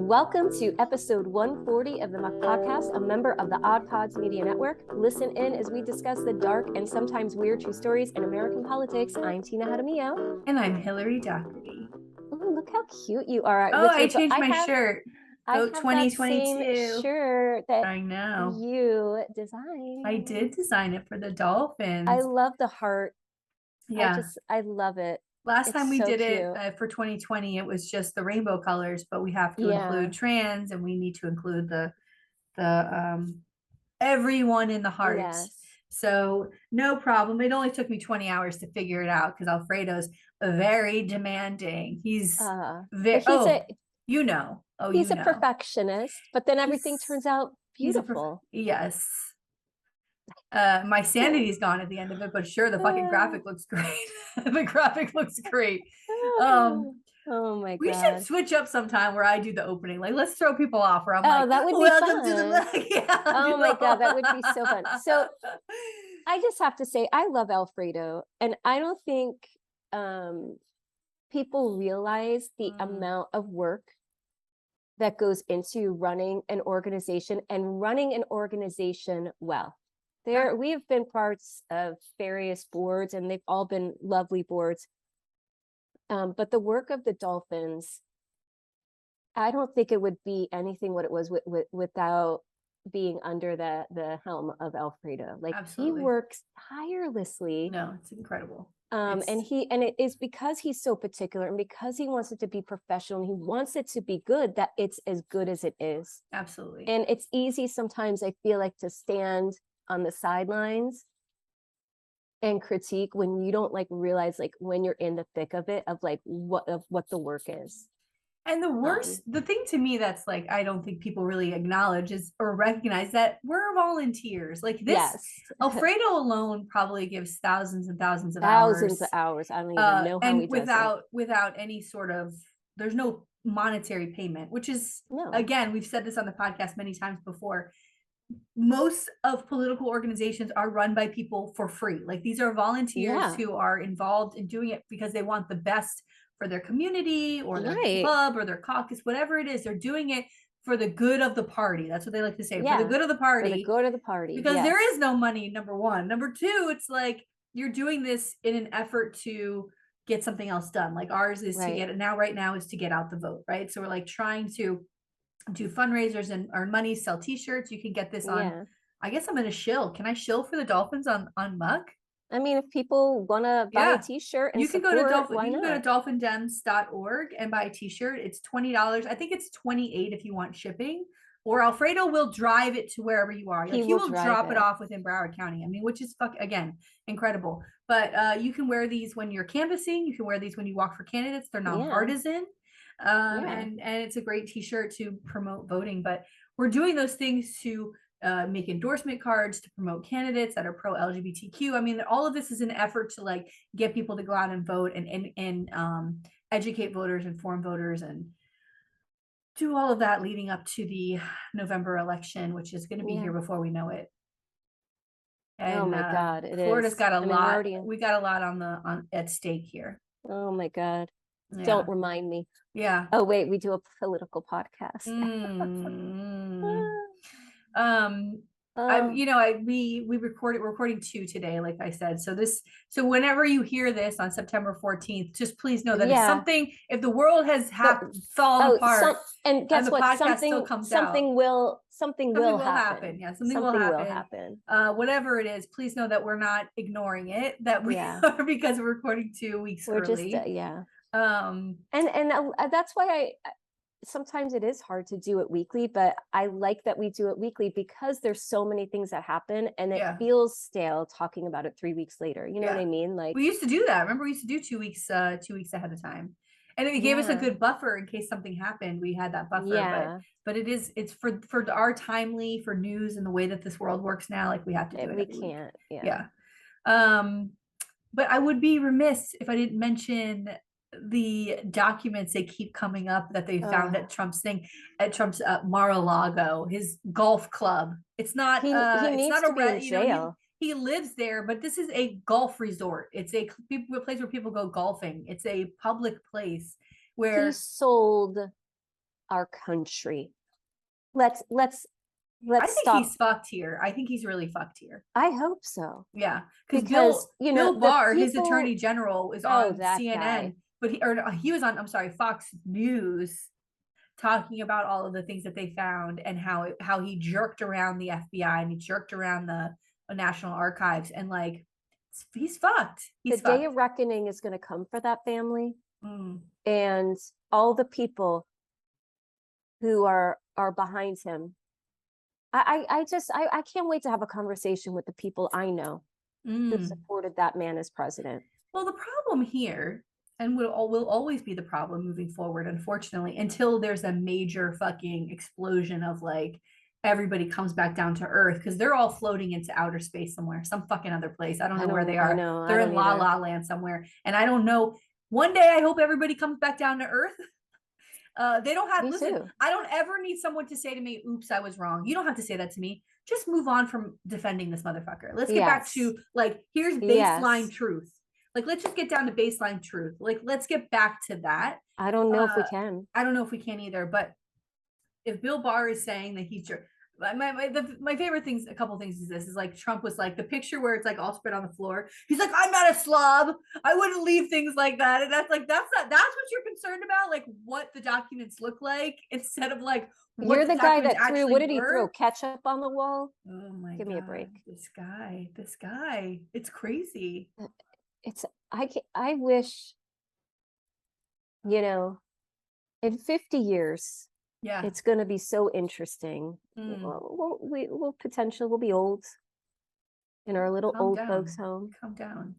Welcome to episode 140 of the Muck Podcast, a member of the Odd Pods Media Network. Listen in as we discuss the dark and sometimes weird true stories in American politics. I'm Tina Hadamio. And I'm Hillary Doherty. Oh, look how cute you are. Oh, I changed my shirt. I have 2022. that same shirt that I know. you designed. I did design it for the Dolphins. I love the heart. Yeah. I love it. Last time we did it for 2020, it was just the rainbow colors, but we have to include trans, and we need to include the everyone in the heart. Yes. So no problem. It only took me 20 hours to figure it out because Alfredo's very demanding. He's you know. Oh, he's a perfectionist, but then everything turns out beautiful. Yes. My sanity's gone at the end of it, but sure, the fucking graphic looks great. The graphic looks great. Oh my god. We should switch up sometime where I do the opening. Like, let's throw people off where I'm that would be welcome fun. to the yeah, oh my god, that would be so fun. So I just have to say I love Alfredo, and I don't think people realize the amount of work that goes into running an organization and running an organization well. We have been parts of various boards, and they've all been lovely boards. But the work of the Dolphins, I don't think it would be anything what it was without being under the helm of Alfredo. Like, absolutely. He works tirelessly. No, it's incredible. And it is because he's so particular, and because he wants it to be professional, and he wants it to be good, that it's as good as it is. Absolutely. And it's easy sometimes, I feel like, to stand on the sidelines and critique when you don't realize when you're in the thick of it, of what the work is. And the worst, the thing to me that's I don't think people really acknowledge or recognize that we're volunteers. Like this, yes. Alfredo alone probably gives thousands and thousands of hours. Thousands of hours. I don't even know how he does it. Without any sort of, there's no monetary payment, which is, again, we've said this on the podcast many times before. Most of political organizations are run by people for free. Like, these are volunteers who are involved in doing it because they want the best for their community or their club or their caucus, whatever it is. They're doing it for the good of the party. That's what they like to say. For the good of the party. For the good of the party. Because there is no money, number one. Number two, it's you're doing this in an effort to get something else done. Like ours is to get it now, right now is to get out the vote, right? So we're trying to do fundraisers and earn money, sell t-shirts. You can get this on, I guess I'm going to shill. Can I shill for the Dolphins on Muck? I mean, if people want to buy a t-shirt and you can go to dolphindems.org and buy a t-shirt. It's $20. I think it's $28 if you want shipping, or Alfredo will drive it to wherever you are. He will drop it off within Broward County. I mean, which is again, incredible. But you can wear these when you're canvassing. You can wear these when you walk for candidates. They're nonpartisan. And it's a great t-shirt to promote voting. But we're doing those things to make endorsement cards, to promote candidates that are pro LGBTQ. I mean, all of this is an effort to get people to go out and vote and educate voters, inform voters, and do all of that leading up to the November election, which is going to be here before we know it. And, oh my God, Florida's got a lot. We got a lot on at stake here. Oh my God. Don't remind me. Yeah. Oh wait, we do a political podcast. We're recording 2 today, like I said. So whenever you hear this on September 14th, just please know that if the world has fallen apart, and guess what? Something will happen. Yeah, something will happen. Whatever it is, please know that we're not ignoring it. That we are, because we're recording 2 weeks early. And that's why sometimes it is hard to do it weekly, but I like that we do it weekly because there's so many things that happen, and it feels stale talking about it 3 weeks later. You know what I mean? We used to do that. Remember, we used to do 2 weeks ahead of time, and it gave us a good buffer in case something happened. We had that buffer, but it's for our timely for news and the way that this world works now. We have to do it. We can't. But I would be remiss if I didn't mention the documents they keep coming up that they found at Trump's Mar-a-Lago, his golf club. It's not he needs to be in jail. He lives there, but this is a golf resort. It's a place where people go golfing. It's a public place where he sold our country. Let's I think stop. he's fucked here. I think he's really fucked here. I hope so. Yeah, because Bill Barr, his attorney general, is on CNN, guy. but he was on, I'm sorry, Fox News, talking about all of the things that they found and how he jerked around the FBI and he jerked around the National Archives, and like he's fucked. He's the day of reckoning is going to come for that family, and all the people who are behind him. I can't wait to have a conversation with the people I know who supported that man as president. Well, the problem here, and will always be the problem moving forward, unfortunately, until there's a major fucking explosion of like everybody comes back down to earth, because they're all floating into outer space somewhere, some fucking other place. I don't know where they are. They're in La La Land somewhere, and I don't know. One day I hope everybody comes back down to earth. They don't have, listen, I don't ever need someone to say to me, oops, I was wrong. You don't have to say that to me. Just move on from defending this motherfucker. Let's get back to like, here's baseline truth. Like, let's just get down to baseline truth. Like, let's get back to that. I don't know if we can. I don't know if we can either. But if Bill Barr is saying that he's my favorite things, a couple things is this, is like Trump was like the picture where it's like all spread on the floor. He's like, I'm not a slob. I wouldn't leave things like that. And that's like, that's what you're concerned about, like what the documents look like, instead of like what you're the guy that threw, what did he throw? Ketchup on the wall? Oh my God. Give me a break. This guy. It's crazy. I wish, in 50 years, it's going to be so interesting. We'll potentially, we'll be old in our little old folks home. Calm down.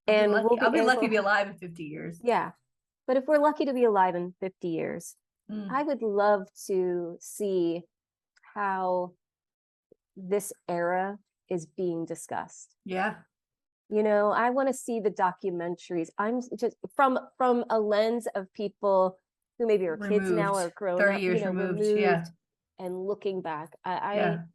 And I'll be lucky to be alive in 50 years. Yeah. But if we're lucky to be alive in 50 years, I would love to see how this era is being discussed. Yeah. I want to see the documentaries. I'm just from a lens of people who maybe are kids now or grown 30 up, years removed, and looking back. I'm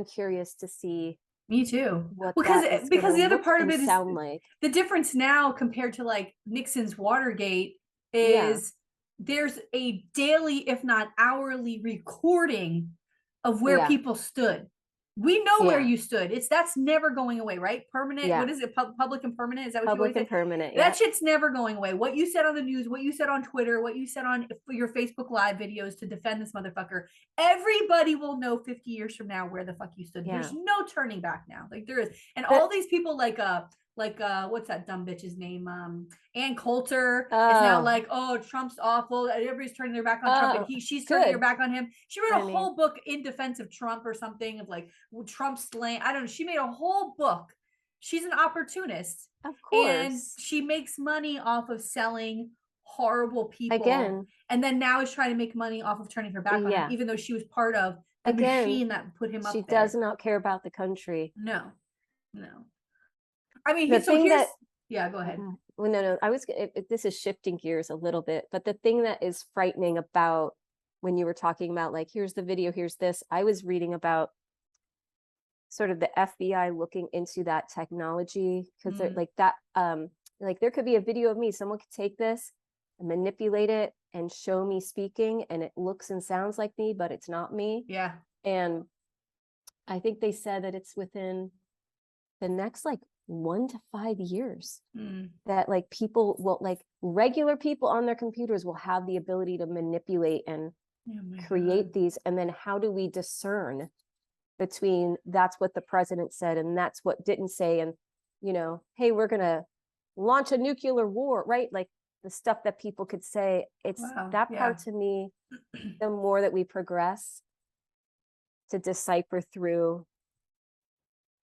curious to see. Me too. Because the other part of it is like the difference now compared to like Nixon's Watergate is there's a daily, if not hourly, recording of where people stood. We know where you stood. That's never going away, right? Permanent. What is it? Public and permanent. Is that what public you and permanent? That shit's never going away. What you said on the news, what you said on Twitter, what you said on your Facebook Live videos to defend this motherfucker. Everybody will know 50 years from now where the fuck you stood. There's no turning back now. Like there is, and all these people like what's that dumb bitch's name? Ann Coulter is now like, oh, Trump's awful. Everybody's turning their back on Trump, and she's turning her back on him. She wrote a whole book in defense of Trump or something, of like Trump's slang. I don't know. She made a whole book. She's an opportunist, of course, and she makes money off of selling horrible people again, and then now is trying to make money off of turning her back on him, even though she was part of the machine that put him up there. She does not care about the country. No. I mean, go ahead. Well, no. This is shifting gears a little bit, but the thing that is frightening about when you were talking about like, here's the video, here's this, I was reading about sort of the FBI looking into that technology, because they're like that, like there could be a video of me, someone could take this and manipulate it and show me speaking, and it looks and sounds like me, but it's not me. Yeah. And I think they said that it's within the next like 1 to 5 years that like people will, like regular people on their computers will have the ability to manipulate and create these. And then how do we discern between that's what the president said and that's what didn't say, and hey, we're gonna launch a nuclear war, right? Like the stuff that people could say. It's that part to me, the more that we progress to decipher through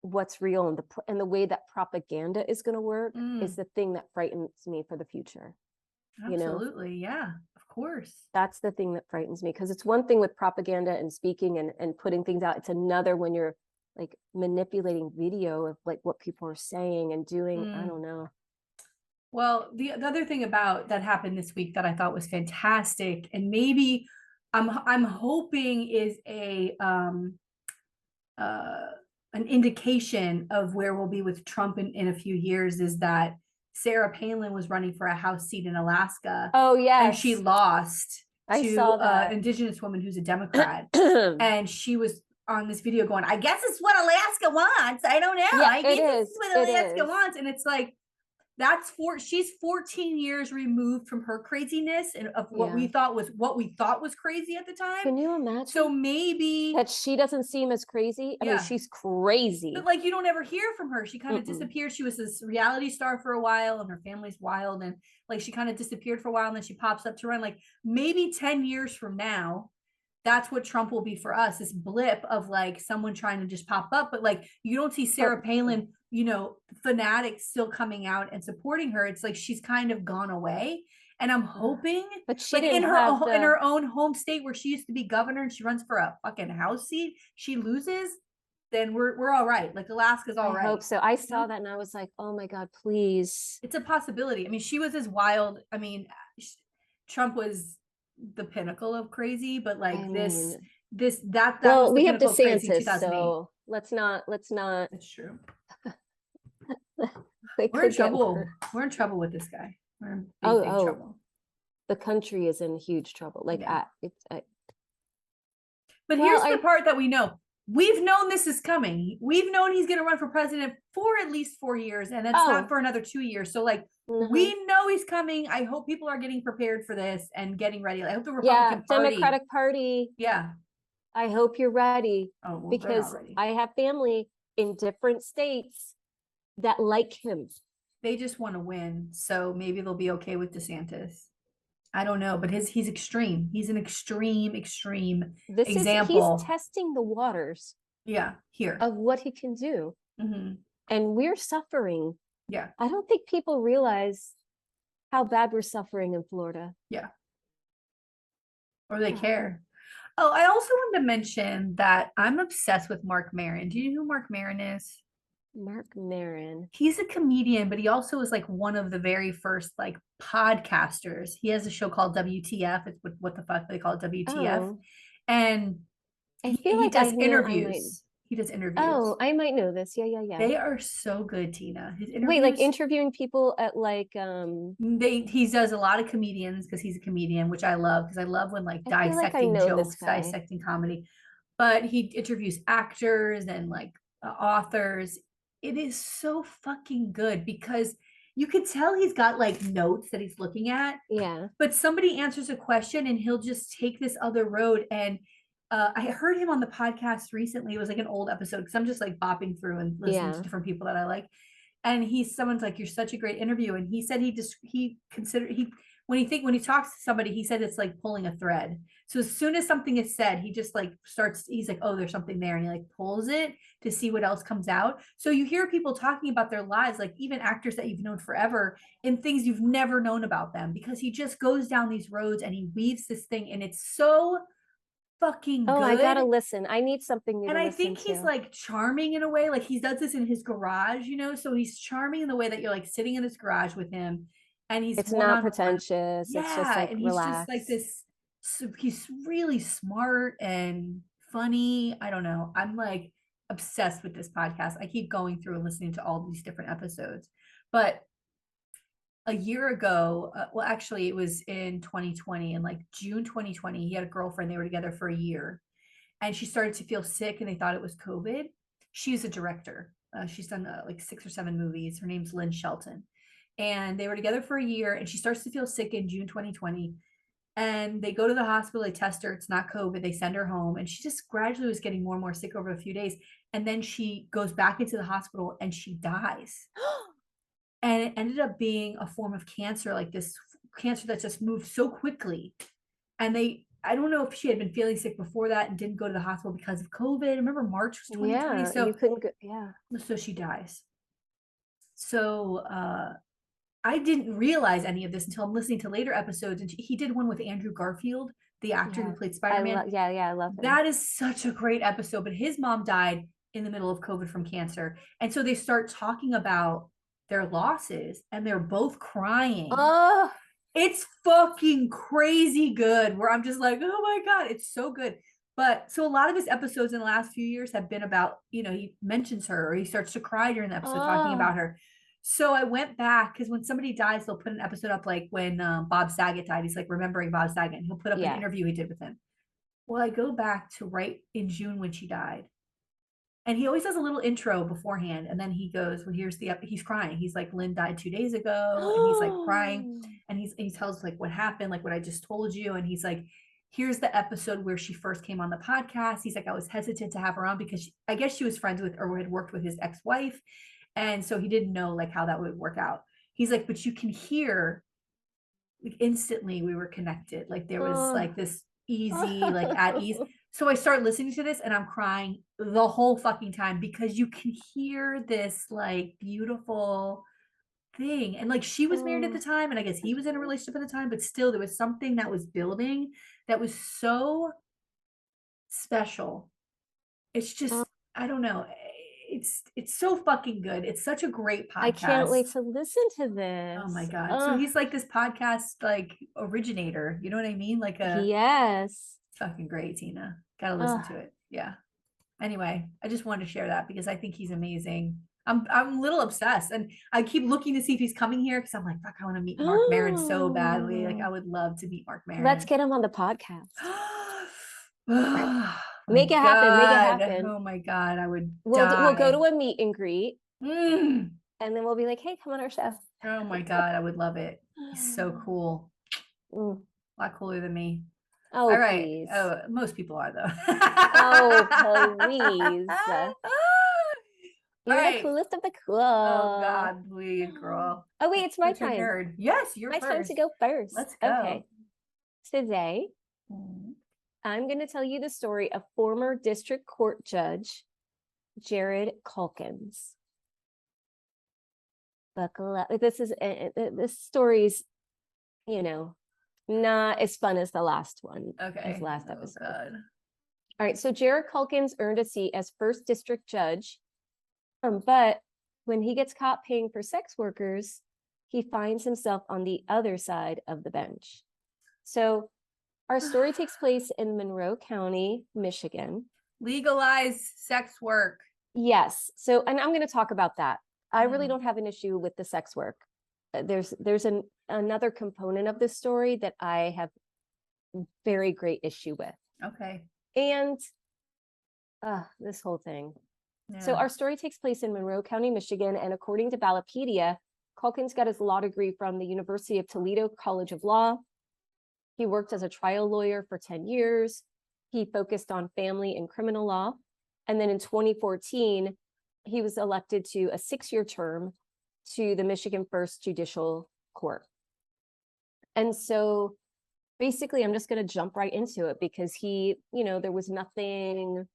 what's real and the way that propaganda is going to work is the thing that frightens me for the future. Absolutely. Yeah, of course. That's the thing that frightens me, because it's one thing with propaganda and speaking and putting things out. It's another when you're like manipulating video of like what people are saying and doing. I don't know. Well, the other thing about that happened this week that I thought was fantastic, and maybe I'm hoping is an indication of where we'll be with Trump in a few years, is that Sarah Palin was running for a House seat in Alaska. Oh, yes. And she lost. I saw that. Indigenous woman who's a Democrat, and she was on this video going, I guess it's what Alaska wants. I don't know. Yeah, I guess it's what Alaska wants. And it's like, she's 14 years removed from her craziness and of what we thought was crazy at the time. Can you imagine? So maybe that she doesn't seem as crazy. I mean, she's crazy. But like, you don't ever hear from her. She kind of disappeared. She was this reality star for a while, and her family's wild, and like she kind of disappeared for a while, and then she pops up to run. Like maybe 10 years from now, that's what Trump will be for us, this blip of like someone trying to just pop up. But like, you don't see Sarah Palin, you know, fanatics still coming out and supporting her. It's like she's kind of gone away. And I'm hoping, but she like in her own home state where she used to be governor, and she runs for a fucking House seat, she loses, then we're all right. Like Alaska's all right. I hope so. I saw that and I was like, oh my God, please. It's a possibility. I mean, she was as wild. I mean, Trump was the pinnacle of crazy, but like that well, was the we have DeSantis, so let's not. That's true. We're in trouble. We're in trouble with this guy. We're in big trouble. The country is in huge trouble. Like, but here's the part that we know. We've known this is coming. We've known he's going to run for president for at least 4 years, and that's not for another 2 years. So like, we know he's coming. I hope people are getting prepared for this and getting ready. I hope the Republican Party, Democratic Party. Yeah. I hope you're ready, because ready. I have family in different states that like him. They just want to win. So maybe they'll be okay with DeSantis. I don't know, but he's extreme. He's an extreme example. He's testing the waters. Yeah, here. Of what he can do. And we're suffering. Yeah. I don't think people realize how bad we're suffering in Florida. Yeah. Or they care. Oh, I also wanted to mention that I'm obsessed with Mark Maron. Do you know who Mark Maron is? Mark Maron. He's a comedian, but he also is like one of the very first like podcasters. He has a show called WTF. It's what the fuck they call it, WTF. And I feel like he does interviews. He does interviews. Oh, I might know this. Yeah. They are so good, Tina. His interviews. Wait, like interviewing people at like he does a lot of comedians because he's a comedian, which I love, because I love when like dissecting jokes, dissecting comedy. But he interviews actors and like authors. It is so fucking good because you could tell he's got like notes that he's looking at. Yeah. But somebody answers a question and he'll just take this other road. And I heard him on the podcast recently. It was like an old episode because I'm just like bopping through and listening to different people that I like. And someone's like, you're such a great interview. And he said when he talks to somebody, he said it's like pulling a thread. So as soon as something is said, he just like he's like, oh, there's something there. And he like pulls it to see what else comes out. So you hear people talking about their lives, like even actors that you've known forever, and things you've never known about them, because he just goes down these roads and he weaves this thing, and it's so fucking good. I gotta listen. I need something new. And I think he's like charming in a way, like he does this in his garage, you know, so he's charming in the way that you're like sitting in his garage with him, and it's not pretentious. Yeah, it's just like and relaxed. He's just like this, he's really smart and funny. I don't know, I'm like obsessed with this podcast. I keep going through and listening to all these different episodes. But a year ago, well, actually it was in 2020, in like June 2020, he had a girlfriend. They were together for a year, and she started to feel sick, and they thought it was COVID. She's a director. She's done like 6 or 7 movies. Her name's Lynn Shelton, and they were together for a year, and she starts to feel sick in June 2020, and they go to the hospital. They test her. It's not COVID. They send her home, and she just gradually was getting more and more sick over a few days. And then she goes back into the hospital and she dies. And it ended up being a form of cancer, like this cancer that just moved so quickly. And I don't know if she had been feeling sick before that and didn't go to the hospital because of COVID. Remember, March was 2020. Yeah, so you couldn't go, so she dies. So I didn't realize any of this until I'm listening to later episodes. And he did one with Andrew Garfield, the actor who played Spider-Man. I love him. That is such a great episode. But his mom died in the middle of COVID from cancer. And so they start talking about their losses, and they're both crying. Oh, it's fucking crazy good, where I'm just like, oh my God, it's so good. But so a lot of his episodes in the last few years have been about, you know, he mentions her or he starts to cry during the episode talking about her. So I went back because when somebody dies, they'll put an episode up like when Bob Saget died. He's like remembering Bob Saget. He'll put up an interview he did with him. Well, I go back to right in June when she died. And he always does a little intro beforehand. And then he goes, well, here's he's crying. He's like, Lynn died 2 days ago. And he's like crying. And he tells like what happened, like what I just told you. And he's like, here's the episode where she first came on the podcast. He's like, I was hesitant to have her on because I guess she was friends with or had worked with his ex-wife. And so he didn't know like how that would work out. He's like, but you can hear like instantly we were connected. Like there was like this easy, like at ease. So I start listening to this and I'm crying the whole fucking time because you can hear this like beautiful thing. And like she was married at the time, and I guess he was in a relationship at the time, but still there was something that was building that was so special. It's just, I don't know. It's so fucking good. It's such a great podcast. I can't wait to listen to this. Oh my God. So he's like this podcast like originator. You know what I mean? Like yes. Fucking great, Tina. Gotta listen to it. Yeah. Anyway, I just wanted to share that because I think he's amazing. I'm a little obsessed, and I keep looking to see if he's coming here because I'm like, fuck, I want to meet Mark Maron so badly. Like I would love to meet Mark Maron. Let's get him on the podcast. Oh make it happen. Make it happen. Oh my God, I would. We'll go to a meet and greet, and then we'll be like, hey, come on our show. Oh my God, I would love it. He's so cool. A lot cooler than me. Oh, all right. Please. Oh, most people are though. Oh, please. You're the coolest of the cool. Oh God, please, girl. Oh wait, it's my What's time. Nerd. Yes, you're my first. time to go first. Let's go. Okay. Today, I'm going to tell you the story of former district court judge Jarod Calkins. Buckle up. This story's, not as fun as the last one. Okay. As last episode. God. All right. So Jarod Calkins earned a seat as first district judge. But when he gets caught paying for sex workers, he finds himself on the other side of the bench. So our story takes place in Monroe County, Michigan. Legalize sex work. Yes. So, and I'm going to talk about that. I really don't have an issue with the sex work. There's another component of this story that I have very great issue with. Okay. And this whole thing. Yeah. So our story takes place in Monroe County, Michigan, and according to Ballotpedia, Calkins got his law degree from the University of Toledo College of Law. He worked as a trial lawyer for 10 years. He focused on family and criminal law. And then in 2014, he was elected to a 6-year term to the Michigan First Judicial Court. And so basically, I'm just going to jump right into it because there was nothing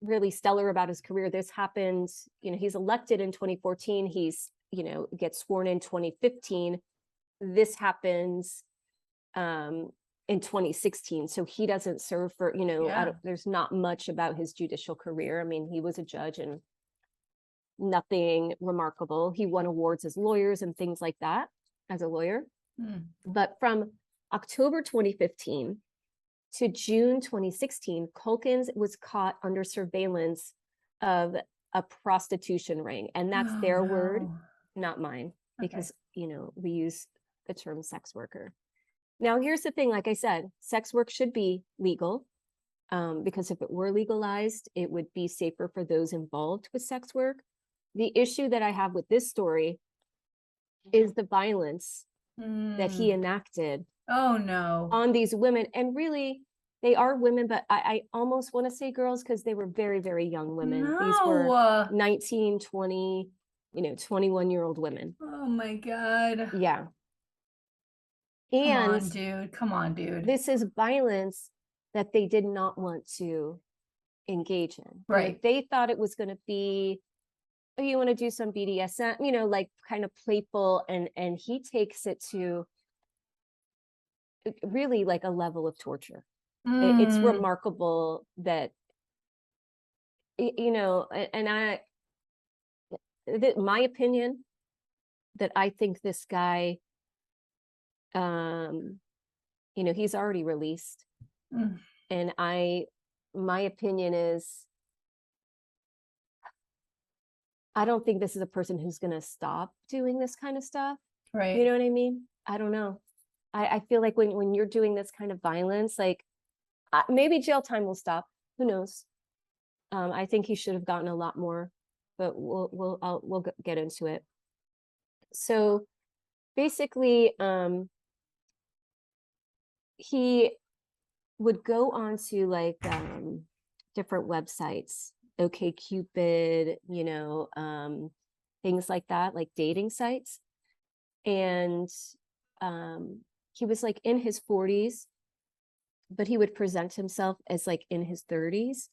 really stellar about his career. This happened, he's elected in 2014. He's, gets sworn in 2015. This happens in 2016. So he doesn't serve for, there's not much about his judicial career. I mean, he was a judge and nothing remarkable. He won awards as lawyers and things like that as a lawyer. But from October 2015 to June 2016, Calkins was caught under surveillance of a prostitution ring. And that's their word, not mine, because, we use the term sex worker. Now, here's the thing. Like I said, sex work should be legal because if it were legalized, it would be safer for those involved with sex work. The issue that I have with this story is the violence that he enacted on these women. And really, they are women, but I almost want to say girls because they were very, very young women. These were 19, 20, 21-year-old women. Oh my God. Yeah. And come on, dude. This is violence that they did not want to engage in. Right. They thought it was going to be, oh, you want to do some BDSM, like kind of playful. And he takes it to really like a level of torture. It's remarkable that, and my opinion that I think this guy, he's already released. And my opinion is I don't think this is a person who's going to stop doing this kind of stuff. Right. You know what I mean? I don't know. I feel like when you're doing this kind of violence, like maybe jail time will stop. Who knows? I think he should have gotten a lot more, but we'll get into it. So basically, he would go on to like different websites, OK Cupid, you know, things like that, like dating sites. And he was like in his 40s, but he would present himself as like in his 30s.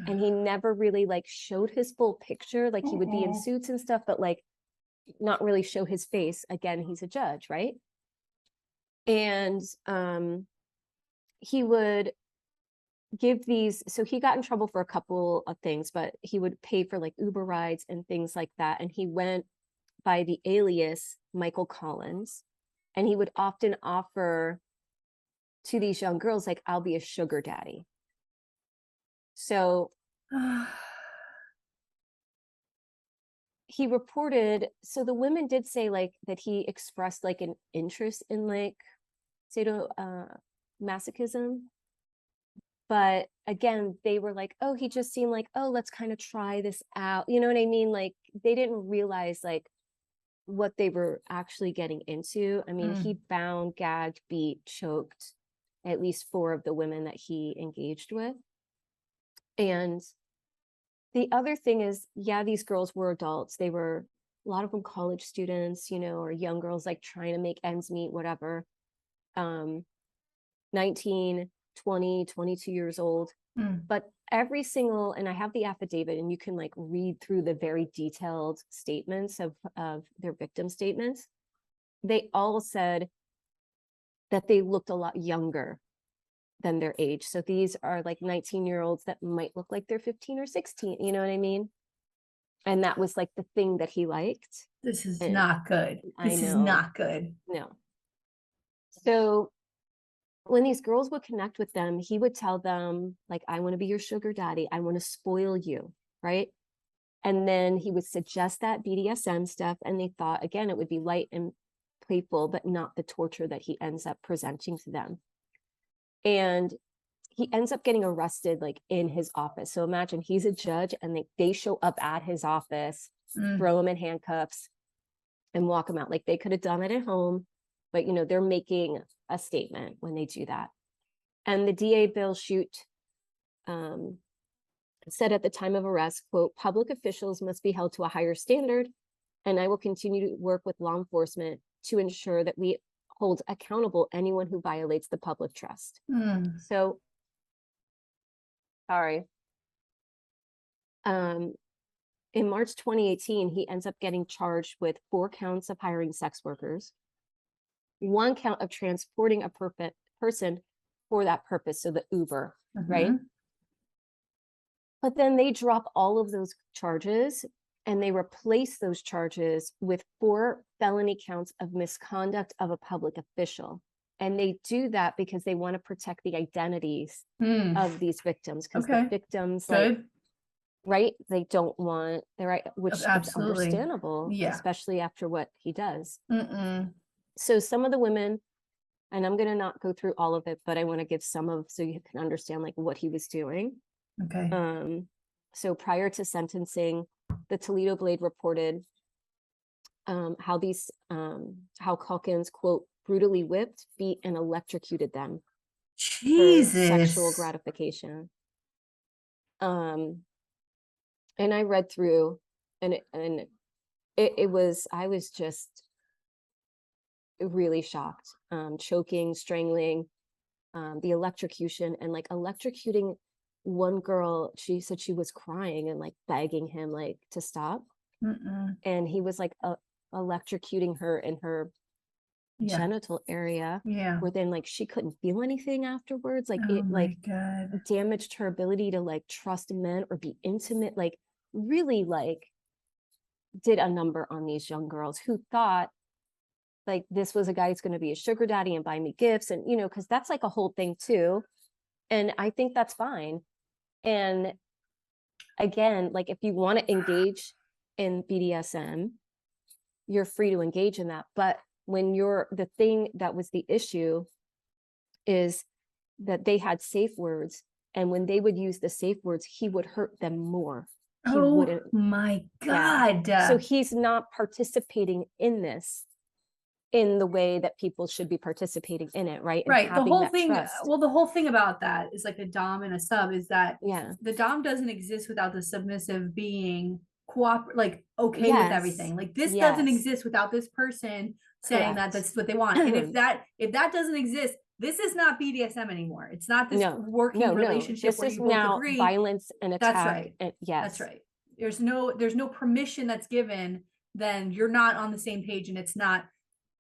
And he never really like showed his full picture. Like he would be in suits and stuff, but like not really show his face. Again, he's a judge, right? And he would give these, so he got in trouble for a couple of things, but he would pay for like Uber rides and things like that. And he went by the alias Michael Collins, and he would often offer to these young girls like, I'll be a sugar daddy. So he reported, so the women did say like that he expressed like an interest in like sadomasochism. But again, they were like, oh, he just seemed like, oh, let's kind of try this out. You know what I mean? Like they didn't realize like what they were actually getting into. I mean, he bound, gagged, beat, choked at least 4 of the women that he engaged with. And the other thing is, yeah, these girls were adults. They were, a lot of them college students, you know, or young girls like trying to make ends meet, whatever. 19, 20, 22 years old. But every single, and I have the affidavit, and you can like read through the very detailed statements of their victim statements. They all said that they looked a lot younger than their age. So these are like 19-year-olds that might look like they're 15 or 16, you know what I mean? And that was like the thing that he liked. This is not good. This is not good. No. So when these girls would connect with them, he would tell them like, I want to be your sugar daddy. I want to spoil you. Right. And then he would suggest that BDSM stuff. And they thought, again, it would be light and playful, but not the torture that he ends up presenting to them. And he ends up getting arrested like in his office. So imagine he's a judge and they show up at his office, throw him in handcuffs and walk him out. Like they could have done it at home, but you know, they're making a statement when they do that. And the DA Bill Shute said at the time of arrest, quote, public officials must be held to a higher standard, and I will continue to work with law enforcement to ensure that we hold accountable anyone who violates the public trust. So, sorry. In March 2018, he ends up getting charged with 4 counts of hiring sex workers, 1 count of transporting a person for that purpose, so the Uber, right? But then they drop all of those charges and they replace those charges with 4 felony counts of misconduct of a public official. And they do that because they want to protect the identities of these victims, because the victims, like, right, they don't want their right, which is understandable, especially after what he does. So some of the women, and I'm going to not go through all of it, but I want to give some of, so you can understand like what he was doing. So prior to sentencing, the Toledo Blade reported how Calkins, quote, brutally whipped, beat, and electrocuted them for sexual gratification. And I read through, and it was, I was just really shocked. Choking, strangling, the electrocution, and like electrocuting one girl. She said she was crying and like begging him like to stop. And he was like electrocuting her in her genital area, where then like she couldn't feel anything afterwards. Like it like damaged her ability to like trust men or be intimate, like really like did a number on these young girls who thought like this was a guy who's going to be a sugar daddy and buy me gifts, and you know, because that's like a whole thing too. And I think that's fine. And again, like if you want to engage in BDSM, you're free to engage in that. But when the thing that was the issue is that they had safe words, and when they would use the safe words, he would hurt them more. He wouldn't. My God. Yeah. So he's not participating in this in the way that people should be participating in it, right? And right. The whole thing, trust. well, the whole thing about that is like a dom and a sub is that yeah, the dom doesn't exist without the submissive being like okay with everything. Like this doesn't exist without this person saying that that's what they want. And if that doesn't exist, this is not BDSM anymore. It's not this working relationship this where is you both now agree. Violence and attack. That's right. And, yes, that's right. There's no permission that's given. Then you're not on the same page, and it's not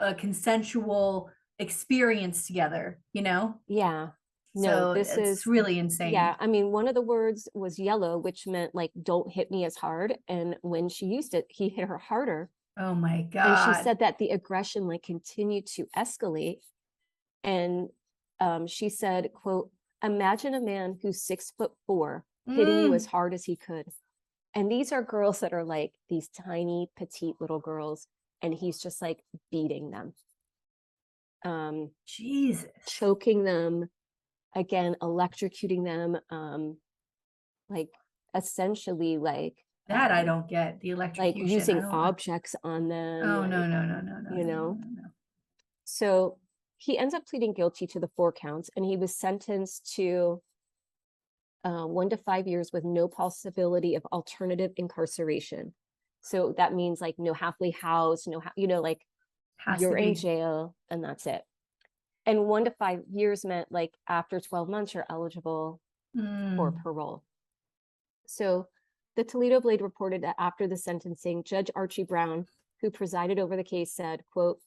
a consensual experience together. Yeah. No, so this is really insane. Yeah, I mean, one of the words was yellow, which meant like don't hit me as hard. And when she used it, he hit her harder. Oh my God. And she said that the aggression like continued to escalate. And she said, quote, imagine a man who's 6'4" hitting you as hard as he could. And these are girls that are like these tiny, petite little girls. And he's just like beating them. Jesus. Choking them, again, electrocuting them, like essentially like that I don't get the electrocution. Like using objects on them. Oh, like, no. No. So he ends up pleading guilty to the 4 counts, and he was sentenced to 1 to 5 years with no possibility of alternative incarceration. So that means like no halfway house, like you're in jail and that's it. And 1 to 5 years meant like after 12 months, you're eligible for parole. So the Toledo Blade reported that after the sentencing, Judge Archie Brown, who presided over the case, said, quote,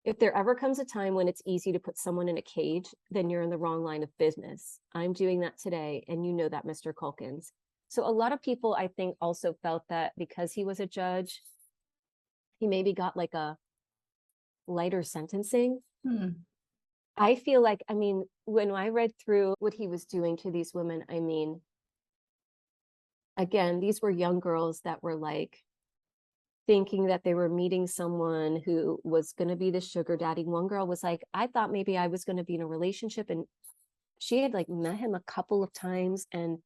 if there ever comes a time when it's easy to put someone in a cage, then you're in the wrong line of business. I'm doing that today, and you know that, Mr. Calkins. So a lot of people, I think, also felt that because he was a judge, he maybe got like a lighter sentencing. I feel like, I mean, when I read through what he was doing to these women, I mean, again, these were young girls that were like thinking that they were meeting someone who was going to be the sugar daddy. One girl was like, I thought maybe I was going to be in a relationship, and she had like met him a couple of times, and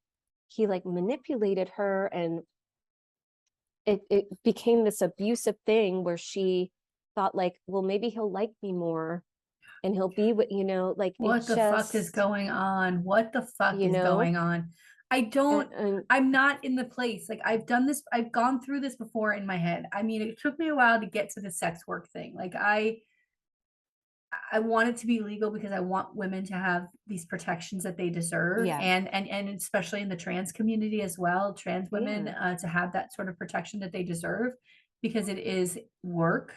he like manipulated her, and it became this abusive thing where she thought like, well, maybe he'll like me more and he'll be what, like what the fuck is going on? What the fuck is going on? I'm not in the place. Like I've done this, I've gone through this before in my head. I mean, it took me a while to get to the sex work thing. Like I want it to be legal because I want women to have these protections that they deserve. Yeah. And especially in the trans community as well, trans women to have that sort of protection that they deserve, because it is work.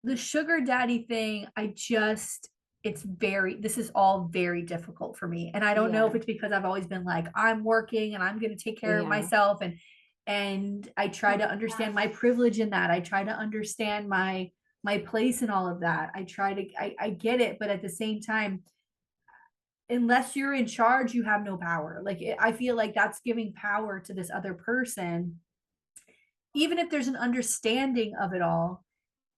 The sugar daddy thing, this is all very difficult for me. And I don't know if it's because I've always been like, I'm working and I'm going to take care of myself. And I try to understand my privilege in that. I try to understand my place in all of that. I get it. But at the same time, unless you're in charge, you have no power. Like, I feel like that's giving power to this other person, even if there's an understanding of it all.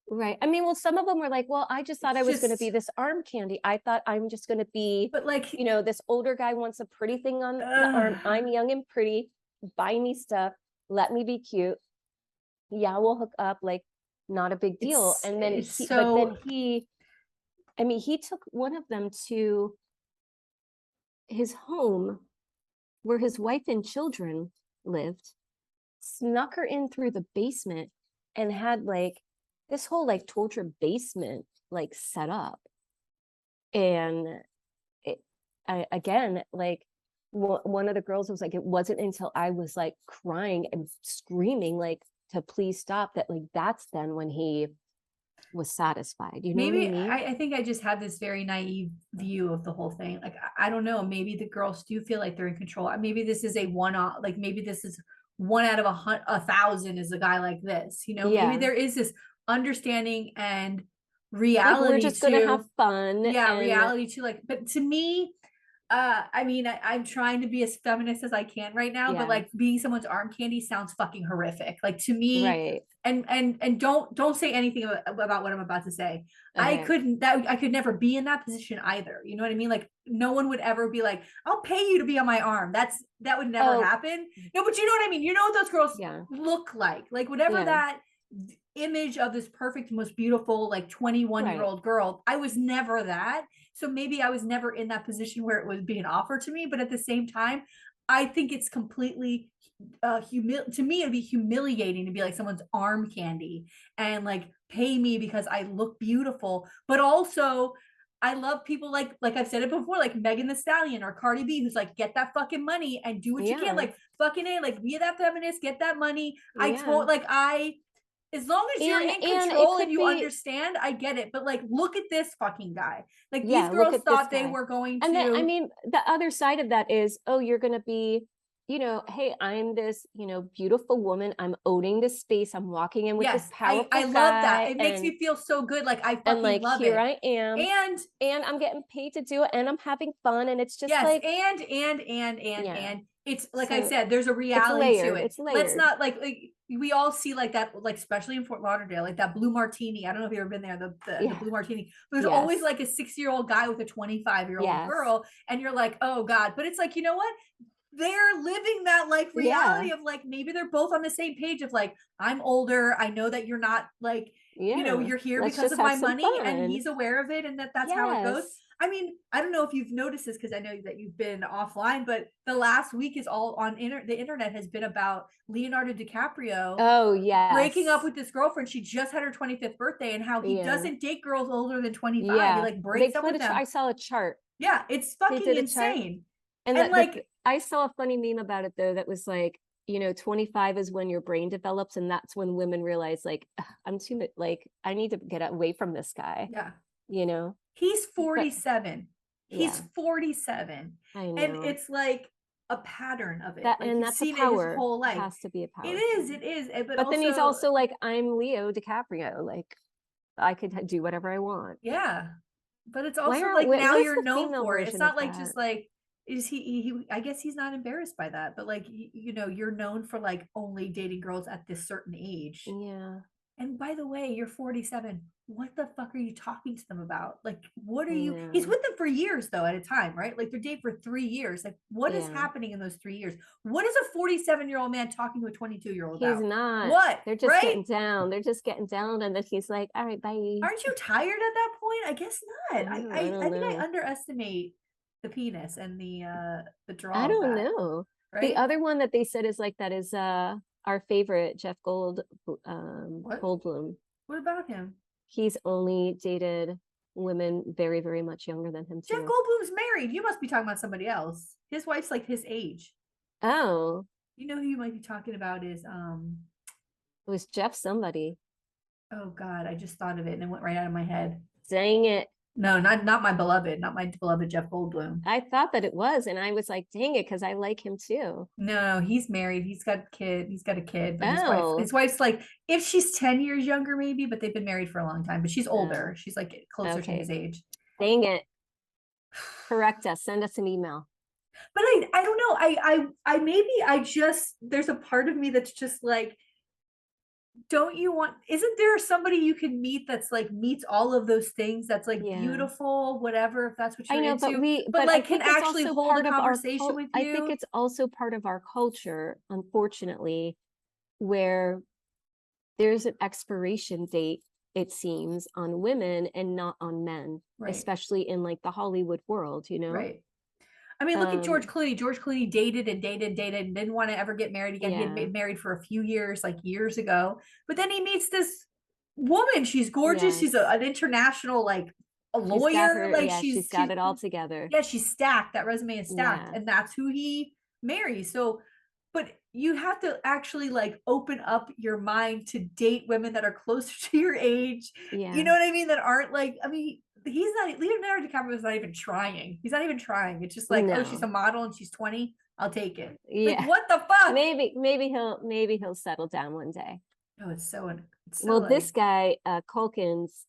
Right. I mean, well, some of them were like, well, I just thought I was going to be this arm candy. I thought I'm just going to be, but like, this older guy wants a pretty thing on the arm. I'm young and pretty. Buy me stuff. Let me be cute. Yeah, we'll hook up. Like, not a big deal. And then he took one of them to his home where his wife and children lived, snuck her in through the basement, and had like this whole like torture basement like set up. And one of the girls was like, it wasn't until I was like crying and screaming like to please stop that like that's then when he was satisfied. Maybe what I mean? I think I just had this very naive view of the whole thing. Like I don't know, maybe the girls do feel like they're in control. Maybe this is a one-off, like maybe this is 1 out of 1,000 is a guy like this, maybe there is this understanding and reality. Like we're just gonna have fun. Yeah, reality too. Like, but to me, I mean, I'm trying to be as feminist as I can right now, but Yeah. like being someone's arm candy sounds fucking horrific. Like to me, Right. and don't say anything about what I'm about to say. Okay. I could never be in that position either. You know what I mean? Like no one would ever be like, I'll pay you to be on my arm. That would never Oh, happen. No, but you know what I mean? You know what those girls yeah. look like whatever Yeah. that image of this perfect, most beautiful, like 21-year-old girl. I was never that. So maybe I was never in that position where it was being offered to me. But at the same time, I think it's completely to me, it'd be humiliating to be like someone's arm candy and like pay me because I look beautiful. But also, I love people like I've said it before, like Megan the Stallion or Cardi B, who's like, get that fucking money and do what you can. Yeah. Like fucking it, like be that feminist, get that money. I Yeah. told like I as long as you're in And it control and could you be, understand, I get it. But like, look at this fucking guy. Like these yeah, look girls at this thought they guy. were going And then, I to. mean, the other side of that is, oh, you're going to be, hey, I'm this, beautiful woman. I'm owning this space. I'm walking in with this Yes, I powerful love that. guy. It makes me feel so good. Like I And fucking like, love here it. I am. And And I'm getting paid to do it. And I'm having fun. And it's just yes, like, yeah. and it's like I So said, there's a it's reality to layered. it. It's Let's layered. not like we all see like that, like especially in Fort Lauderdale, like that blue martini. I don't know if you've ever been there, the Yeah. blue martini. There's always Yes. like a 6-year-old guy with a 25-year-old Yes. girl, and you're like, oh God. But it's like, you know what? They're living that like Yeah. reality of like maybe they're both on the same page of like, I'm older. I know that you're not like, Yeah. you're here Let's because just of have my some money, and fun. he's aware of it, and that's how it goes. Yes. I mean, I don't know if you've noticed this because I know that you've been offline, but the last week is all on the internet has been about Leonardo DiCaprio Oh, breaking up yes. with this girlfriend. She just had her 25th birthday, and how he Yeah. doesn't date girls older than 25. He Yeah. like They breaks up put with them. I saw a chart. Yeah, it's They fucking did a chart. insane. And And like, I saw a funny meme about it though, that was like, 25 is when your brain develops, and that's when women realize like, I'm too much, like I need to get away from this guy, yeah, you know. he's But 47. He's yeah, 47. I And know it's like a pattern of it. that, Like and he's that's a seen it his power. whole It life. has to be a It power is, thing. it is. But But then he's also, also like, I'm Leo DiCaprio, like I could do whatever I want. yeah. But it's Why also aren't like now where's you're the known female for it. It's version of not like that? just like, is he I guess he's not embarrassed by that, but like you're known for like only dating girls at this certain age. Yeah, And by the way, you're 47. What the fuck are you talking to them about? Like, what are I you? He's know. with them for years, though, at a time, right? Like, they're dating for 3 years. Like, what is Yeah. happening in those 3 years? What is a 47-year-old man talking to a 22-year-old He's about? not. What, They're just right? getting down. They're just getting down, and then he's like, "All right, bye." Aren't you tired at that point? I guess not. I I don't think I know. underestimate the penis and the I draw of don't that, know. The right? other one that they said is like that is our favorite, Jeff What? Goldblum. What about him? He's only dated women very, very much younger than him Jeff too. Goldblum's married. You must be talking about somebody else. His wife's like his age. Oh, You know who you might be talking about is it was Jeff somebody. oh God, I just thought of it and it went right out of my head. Dang it. No, not my beloved, not my beloved Jeff Goldblum. I thought that it was, and I was like, dang it, because I like him too. No, he's married. He's got a kid. He's got a kid, but Oh, his wife's like, if she's 10 years younger, maybe, but they've been married for a long time. But she's older. oh, She's like closer to his okay. age. Dang it. Correct us. Send us an email. But I don't know. I maybe I just there's a part of me that's just like, don't you want, isn't there somebody you can meet that's like meets all of those things, that's like Yeah. beautiful, whatever, if that's what I you're know, into, but but I like can think it's actually also hold a part of our conversation with I think you? it's also part of our culture, unfortunately, where there's an expiration date, it seems, on women and not on men, Right, especially in like the Hollywood world, you know? right. I mean, look at George Um, Clooney. George Clooney dated and dated and dated and didn't want to ever get married again. He had yeah, been married for a few years, like years ago. But then he meets this woman. She's gorgeous. She's yes. an international, like a She's got lawyer. her, Like yeah, she's got it all together. yeah, she's stacked. That resume is stacked. Yeah, And that's who he marries. So, but you have to actually like open up your mind to date women that are closer to your age. You yeah. know what I mean? That aren't like, I mean, he's not, Leonardo DiCaprio is not even trying. He's not even trying. It's just like, oh, she's a No. model and she's 20. I'll take it. Like, Yeah. what the fuck? Maybe he'll settle down one day. No, it's so Well, this like, guy, Calkins,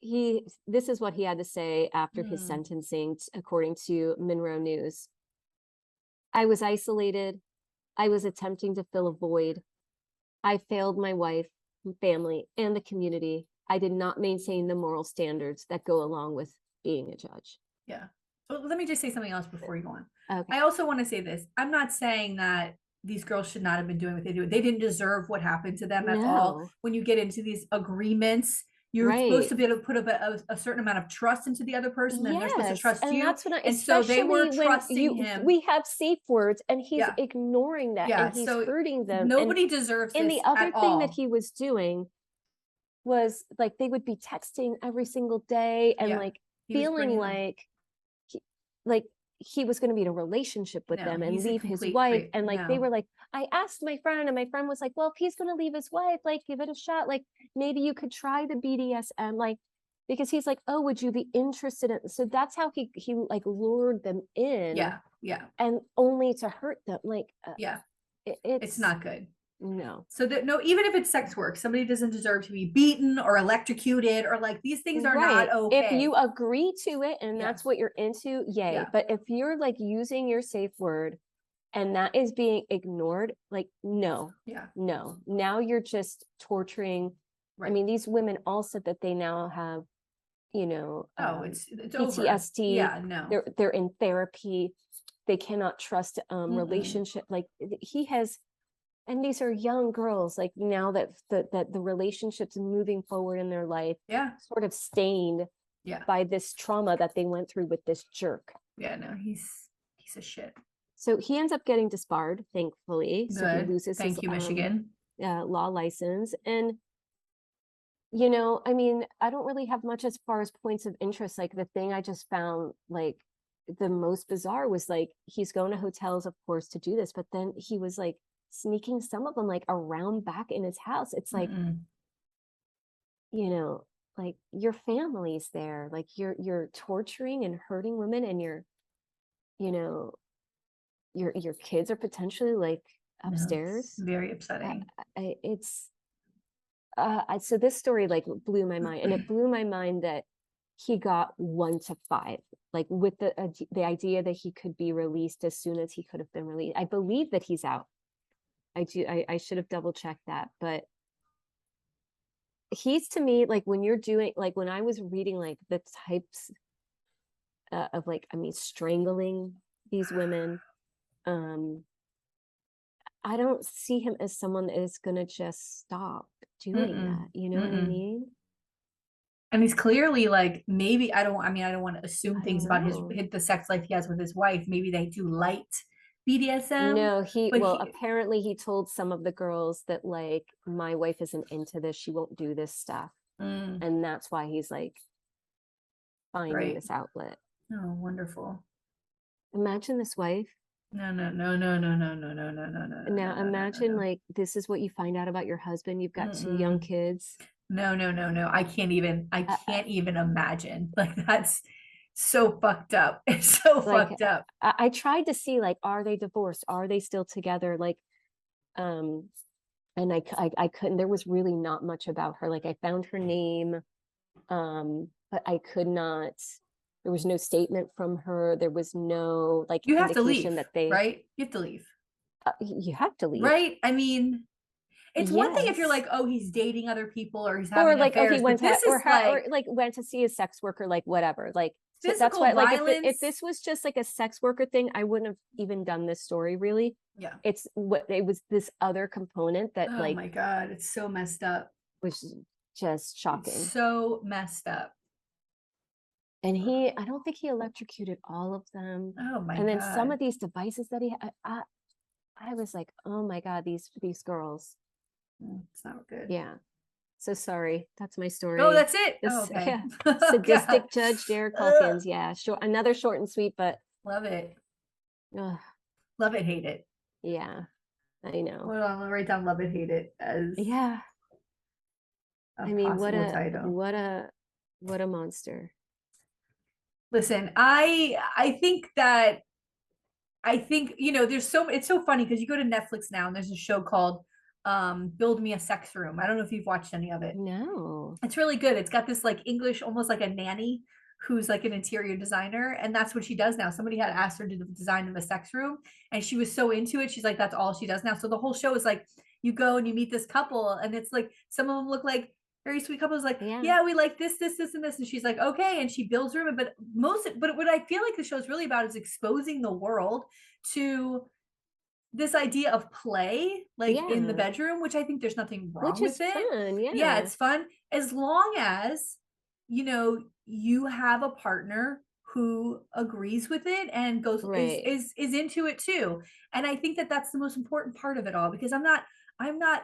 this is what he had to say after his sentencing, according to Monroe News. I was isolated. I was attempting to fill a void. I failed my wife, family, and the community. I did not maintain the moral standards that go along with being a judge. Yeah. So let me just say something else before you go on. Okay. I also want to say this. I'm not saying that these girls should not have been doing what they do. They didn't deserve what happened to them at all. When you get into these agreements, you're supposed to be able to put a certain amount of trust into the other person, and they're supposed to trust you. That's when and so they were trusting him. We have safe words, and he's ignoring that, and he's hurting them. Nobody deserves this. And the other thing that he was doing was like they would be texting every single day, and like feeling like he was going to be in a relationship with them and leave his wife. And like they were like, I asked my friend, and my friend was like, well, if he's going to leave his wife, like give it a shot. Like maybe you could try the BDSM, like, because he's like, oh, would you be interested in? So that's how he like lured them in. Yeah. And only to hurt them. Like, it's not good. No. So that even if it's sex work, somebody doesn't deserve to be beaten or electrocuted, or like these things are not okay. If you agree to it and that's what you're into, yay. Yeah. But if you're like using your safe word and that is being ignored, like, no. No. Now you're just torturing. I mean, these women all said that they now have, it's PTSD. Yeah, no. They're in therapy. They cannot trust relationship. Like he has. And these are young girls, like now that the relationships moving forward in their life, sort of stained by this trauma that they went through with this jerk. Yeah, no, he's a shit. So he ends up getting disbarred, thankfully. Good. So he loses his Michigan law license. And I mean, I don't really have much as far as points of interest. Like the thing I just found like the most bizarre was like he's going to hotels, of course, to do this, but then he was like sneaking some of them like around back in his house. It's like, like your family's there, like you're torturing and hurting women, and your kids are potentially like upstairs. Very upsetting. So this story like blew my mind, and it blew my mind that he got 1 to 5, like with the idea that he could be released as soon as he could have been released. I believe that he's out. I should have double checked that, but he's, to me, like when you're doing, like when I was reading like the types of like, I mean, strangling these women, I don't see him as someone that is going to just stop doing that. You know what I mean? And he's clearly like, maybe I don't want to assume things about the sex life he has with his wife. Maybe they do light BDSM. No, apparently he told some of the girls that like, my wife isn't into this, she won't do this stuff, and that's why he's like finding this outlet. Oh, wonderful. Imagine this wife. No. Now imagine like this is what you find out about your husband. You've got 2 young kids. No. I can't even imagine. Like that's so fucked up. It's so fucked up. I tried to see like, are they divorced? Are they still together? Like, and I couldn't. There was really not much about her. Like I found her name, but I could not. There was no statement from her. There was no like you have to leave, that they right. You have to leave. You have to leave, right? I mean, it's one thing if you're like, oh, he's dating other people or he's having affairs, he went or went to see a sex worker, like whatever, like. So that's why, like, if this was just like a sex worker thing, I wouldn't have even done this story. Really, it was this other component that, oh my god, it's so messed up. Was just shocking. It's so messed up. And I don't think he electrocuted all of them. Oh my god! And then some of these devices that he, I was like, oh my god, these girls. It's not good. Yeah. So sorry, that's my story. Oh, that's it. Okay. Sadistic Judge Jarod Calkins. Yeah, another short and sweet, but love it. Love it, hate it. Yeah, I know. Hold on, I'll write down "love it, hate it" as I mean, what a monster. Listen, I think it's so funny because you go to Netflix now and there's a show called Build Me a Sex Room. I don't know if you've watched any of it. No. It's really good. It's got this like English, almost like a nanny who's like an interior designer, and that's what she does now. Somebody had asked her to do the design of a sex room, and she was so into it. She's like, that's all she does now. So the whole show is like, you go and you meet this couple, and it's like some of them look like very sweet couples, like, yeah, we like this, this, this, and this. And she's like, okay, and she builds room. But what I feel like the show is really about is exposing the world to this idea of play, like in the bedroom, which I think there's nothing wrong with it. Fun, yeah, it's fun as long as you have a partner who agrees with it and goes is into it too. And I think that that's the most important part of it all, because I'm not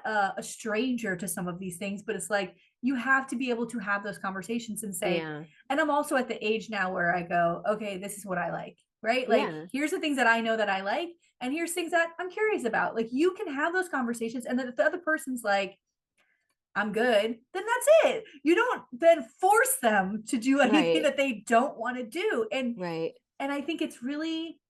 a stranger to some of these things, but it's like you have to be able to have those conversations and say, and I'm also at the age now where I go, okay, this is what I like, right? Like, here's the things that I know that I like, and here's things that I'm curious about. Like, you can have those conversations, and then if the other person's like, I'm good, then that's it. You don't then force them to do anything that they don't want to do. And I think it's really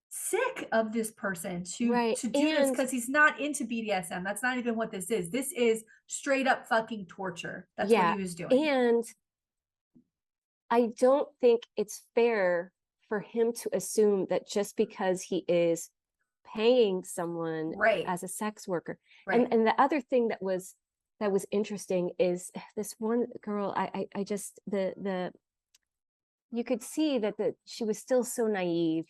sick of this person to do this, because he's not into BDSM. That's not even what this is. This is straight up fucking torture. That's what he was doing. And I don't think it's fair for him to assume that just because he is paying someone as a sex worker. And the other thing that was interesting is this one girl, I just you could see that she was still so naive,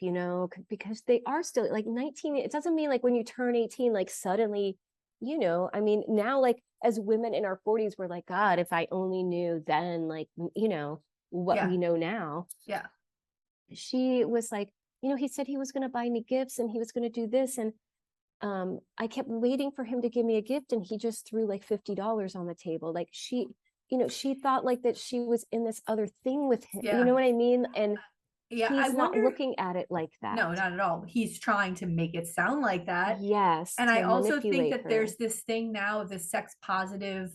because they are still like 19. It doesn't mean like when you turn 18, like suddenly, I mean, now, like as women in our 40s, we're like, God, if I only knew then, like, what we know now. Yeah. She was like, he said he was going to buy me gifts and he was going to do this. And I kept waiting for him to give me a gift, and he just threw like $50 on the table. Like she thought like that she was in this other thing with him. You know what I mean? And he's not looking at it like that. No, not at all. He's trying to make it sound like that. Yes. And I also think that there's this thing now of this sex positive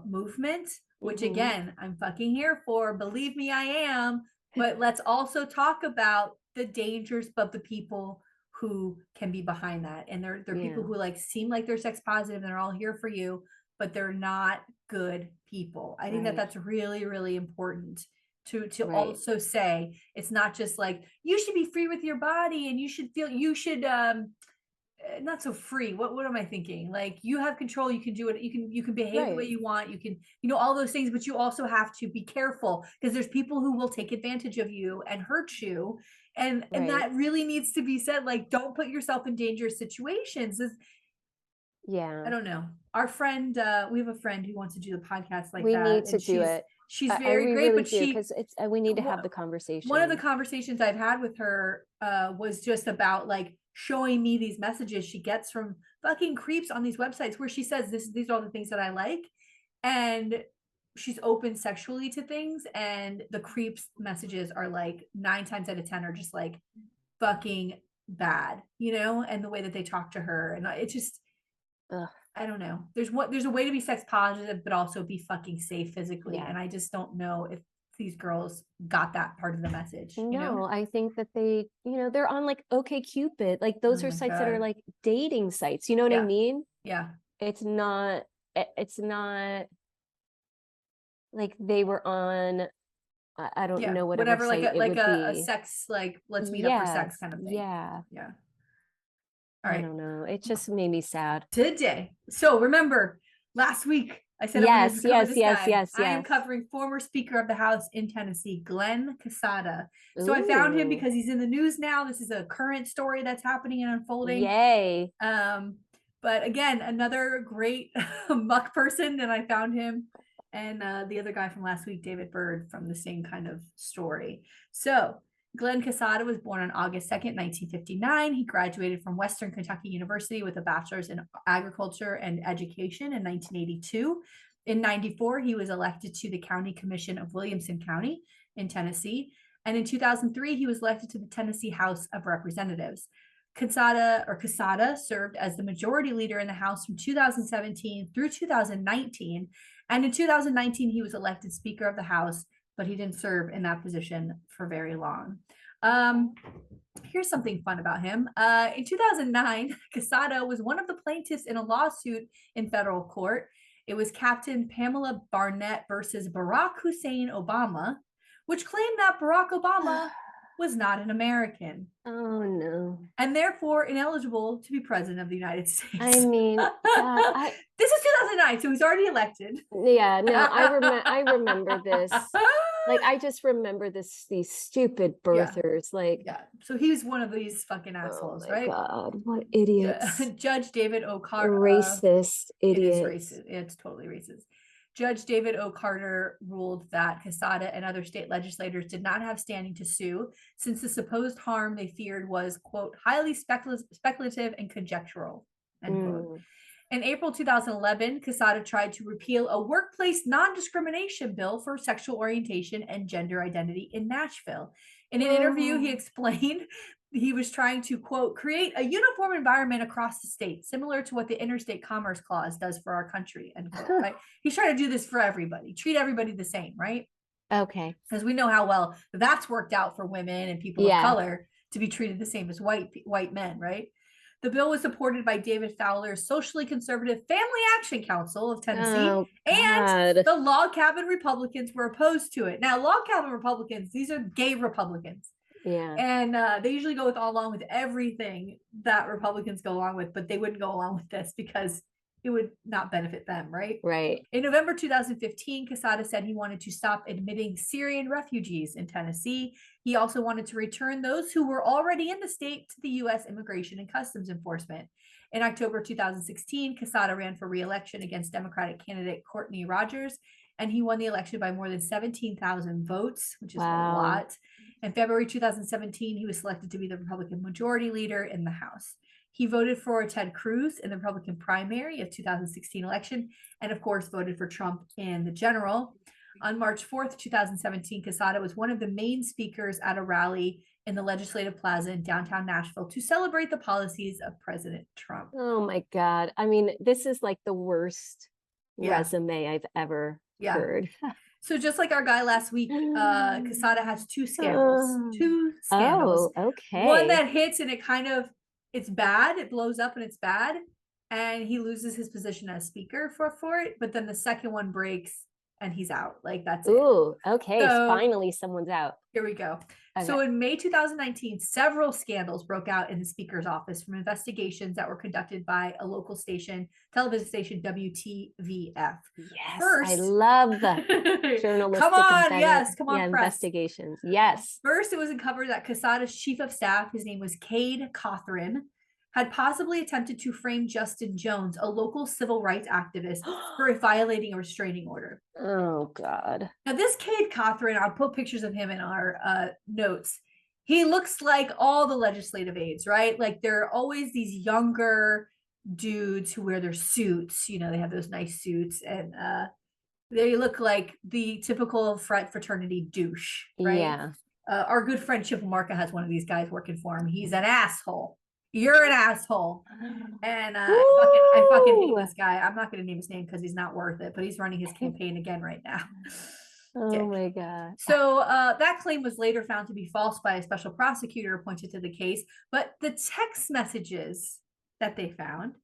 movement, which again, I'm fucking here for. Believe me, I am. But let's also talk about the dangers of the people who can be behind that. And they're people who like seem like they're sex positive and they're all here for you, but they're not good people. I think that that's really, really important to also say. It's not just like, you should be free with your body and you should not so free. What am I thinking? Like, you have control, you can do it, you can behave the way you want, you can, all those things, but you also have to be careful, because there's people who will take advantage of you and hurt you. And that really needs to be said. Like, don't put yourself in dangerous situations. I don't know. Our friend, we have a friend who wants to do the podcast like we that. We need to do it. She's very great, really but because we need to have the conversation. One of the conversations I've had with her was just about like showing me these messages she gets from fucking creeps on these websites, where she says these are all the things that I like, and she's open sexually to things, and the creeps messages are like 9 times out of 10 are just like fucking bad, and the way that they talk to her, and it just I don't know. There's a way to be sex positive but also be fucking safe physically, and I just don't know if these girls got that part of the message. No, I think that they, they're on like OkCupid. Like those are sites that are like dating sites. You know what I mean? Yeah. It's not like they were on, I don't know whatever like a be. sex, like let's meet up for sex kind of thing. Yeah. All right. I don't know. It just made me sad today. So remember, last week I said yes. I am covering former Speaker of the House in Tennessee, Glen Casada. So I found him because he's in the news now. This is a current story that's happening and unfolding. Yay. But again, another great muck person, and I found him. And the other guy from last week, David Bird, from the same kind of story. So Glen Casada was born on August 2nd, 1959. He graduated from Western Kentucky University with a bachelor's in agriculture and education in 1982. In 94, he was elected to the County Commission of Williamson County in Tennessee. And in 2003, he was elected to the Tennessee House of Representatives. Casada served as the majority leader in the House from 2017 through 2019. And in 2019, he was elected Speaker of the House, but he didn't serve in that position for very long. Here's something fun about him. In 2009, Casada was one of the plaintiffs in a lawsuit in federal court. It was Captain Pamela Barnett versus Barack Hussein Obama, which claimed that Barack Obama was not an American. Oh no. And therefore ineligible to be president of the United States. I mean, God, this is 2009, so he's already elected. Yeah, no, I remember this. Like, I just remember these stupid birthers. So he was one of these fucking assholes, right? God, what idiots. Judge David O. Carter. Racist idiots. It is racist. It's totally racist. Judge David O. Carter ruled that Casada and other state legislators did not have standing to sue, since the supposed harm they feared was, quote, highly speculative and conjectural, end quote. In April 2011, Casada tried to repeal a workplace non-discrimination bill for sexual orientation and gender identity in Nashville. In an interview, he explained he was trying to, quote, create a uniform environment across the state, similar to what the Interstate Commerce Clause does for our country, end quote. Right? He's trying to do this for everybody, treat everybody the same, right? Okay. Because we know how well that's worked out for women and people of color to be treated the same as white men, right? The bill was supported by David Fowler's socially conservative Family Action Council of Tennessee, and the log cabin Republicans were opposed to it. Now, log cabin Republicans, these are gay Republicans. Yeah. And they usually go along with everything that Republicans go along with, but they wouldn't go along with this because it would not benefit them, right? Right. In November 2015, Casada said he wanted to stop admitting Syrian refugees in Tennessee. He also wanted to return those who were already in the state to the U.S. Immigration and Customs Enforcement. In October 2016, Casada ran for re-election against Democratic candidate Courtney Rogers, and he won the election by more than 17,000 votes, which is a lot. In February 2017, he was selected to be the Republican Majority Leader in the House. He voted for Ted Cruz in the Republican primary of 2016 election, and of course voted for Trump in the general. On March 4th, 2017, Casada was one of the main speakers at a rally in the Legislative Plaza in downtown Nashville to celebrate the policies of President Trump. Oh my God. I mean, this is like the worst resume I've ever heard. So just like our guy last week, Casada has two scandals. Oh, okay. One that hits and it's bad. It blows up and it's bad. And he loses his position as speaker for it. But then the second one breaks and he's out. Like, that's it. Ooh, okay. So finally someone's out. Here we go. Okay. So in May 2019, several scandals broke out in the speaker's office from investigations that were conducted by a local television station, WTVF. Yes, first, I love the journalistic come on, investigations. Yes. First, it was uncovered that Casada's chief of staff, his name was Cade Cothran, had possibly attempted to frame Justin Jones, a local civil rights activist, for violating a restraining order. Oh, God. Now, this Cade Cothran, I'll put pictures of him in our notes. He looks like all the legislative aides, right? Like, there are always these younger dudes who wear their suits. You know, they have those nice suits, and they look like the typical fraternity douche, right? Yeah. Our good friend Chip Marca has one of these guys working for him. He's an asshole. You're an asshole. And I fucking hate this guy. I'm not going to name his name because he's not worth it, but he's running his campaign again right now. Oh my God. So that claim was later found to be false by a special prosecutor appointed to the case, but the text messages that they found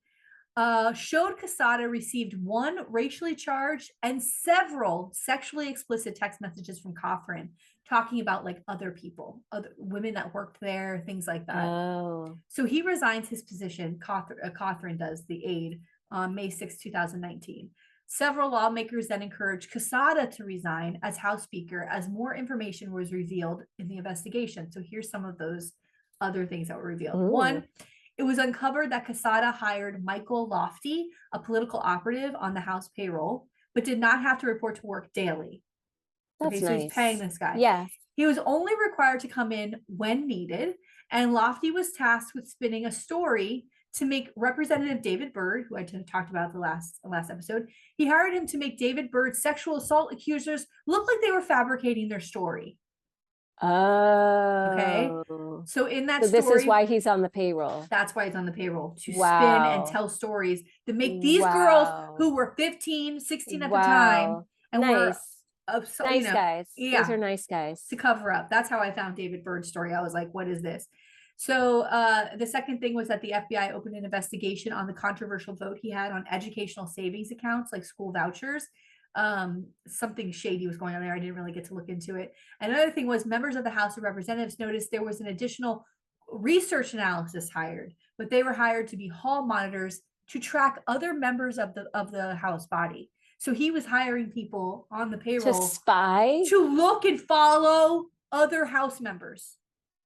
showed Casada received one racially charged and several sexually explicit text messages from Cothran, talking about like other people, other women that worked there, things like that. Oh. So he resigns his position, Cothran does, the aide, on May 6, 2019. Several lawmakers then encouraged Casada to resign as House Speaker as more information was revealed in the investigation. So here's some of those other things that were revealed. Ooh. One, it was uncovered that Casada hired Michael Lofty, a political operative on the House payroll, but did not have to report to work daily. That's nice. So he's paying this guy. Yeah. He was only required to come in when needed, and Lofty was tasked with spinning a story to make Representative David Byrd, who I talked about the last episode. He hired him to make David Byrd's sexual assault accusers look like they were fabricating their story. Oh. Okay. So in that story, this is why he's on the payroll. That's why he's on the payroll, to spin and tell stories to make these girls who were 15, 16 at the time and were So, Nice guys. yeah, These are nice guys. to cover up. That's how I found David Bird's story. I was like, what is this? So the second thing was that the FBI opened an investigation on the controversial vote he had on educational savings accounts like school vouchers. Something shady was going on there. I didn't really get to look into it. And another thing was members of the House of Representatives noticed there was an additional research analysis hired, but they were hired to be hall monitors to track other members of the House body. So he was hiring people on the payroll to spy, to look and follow other House members.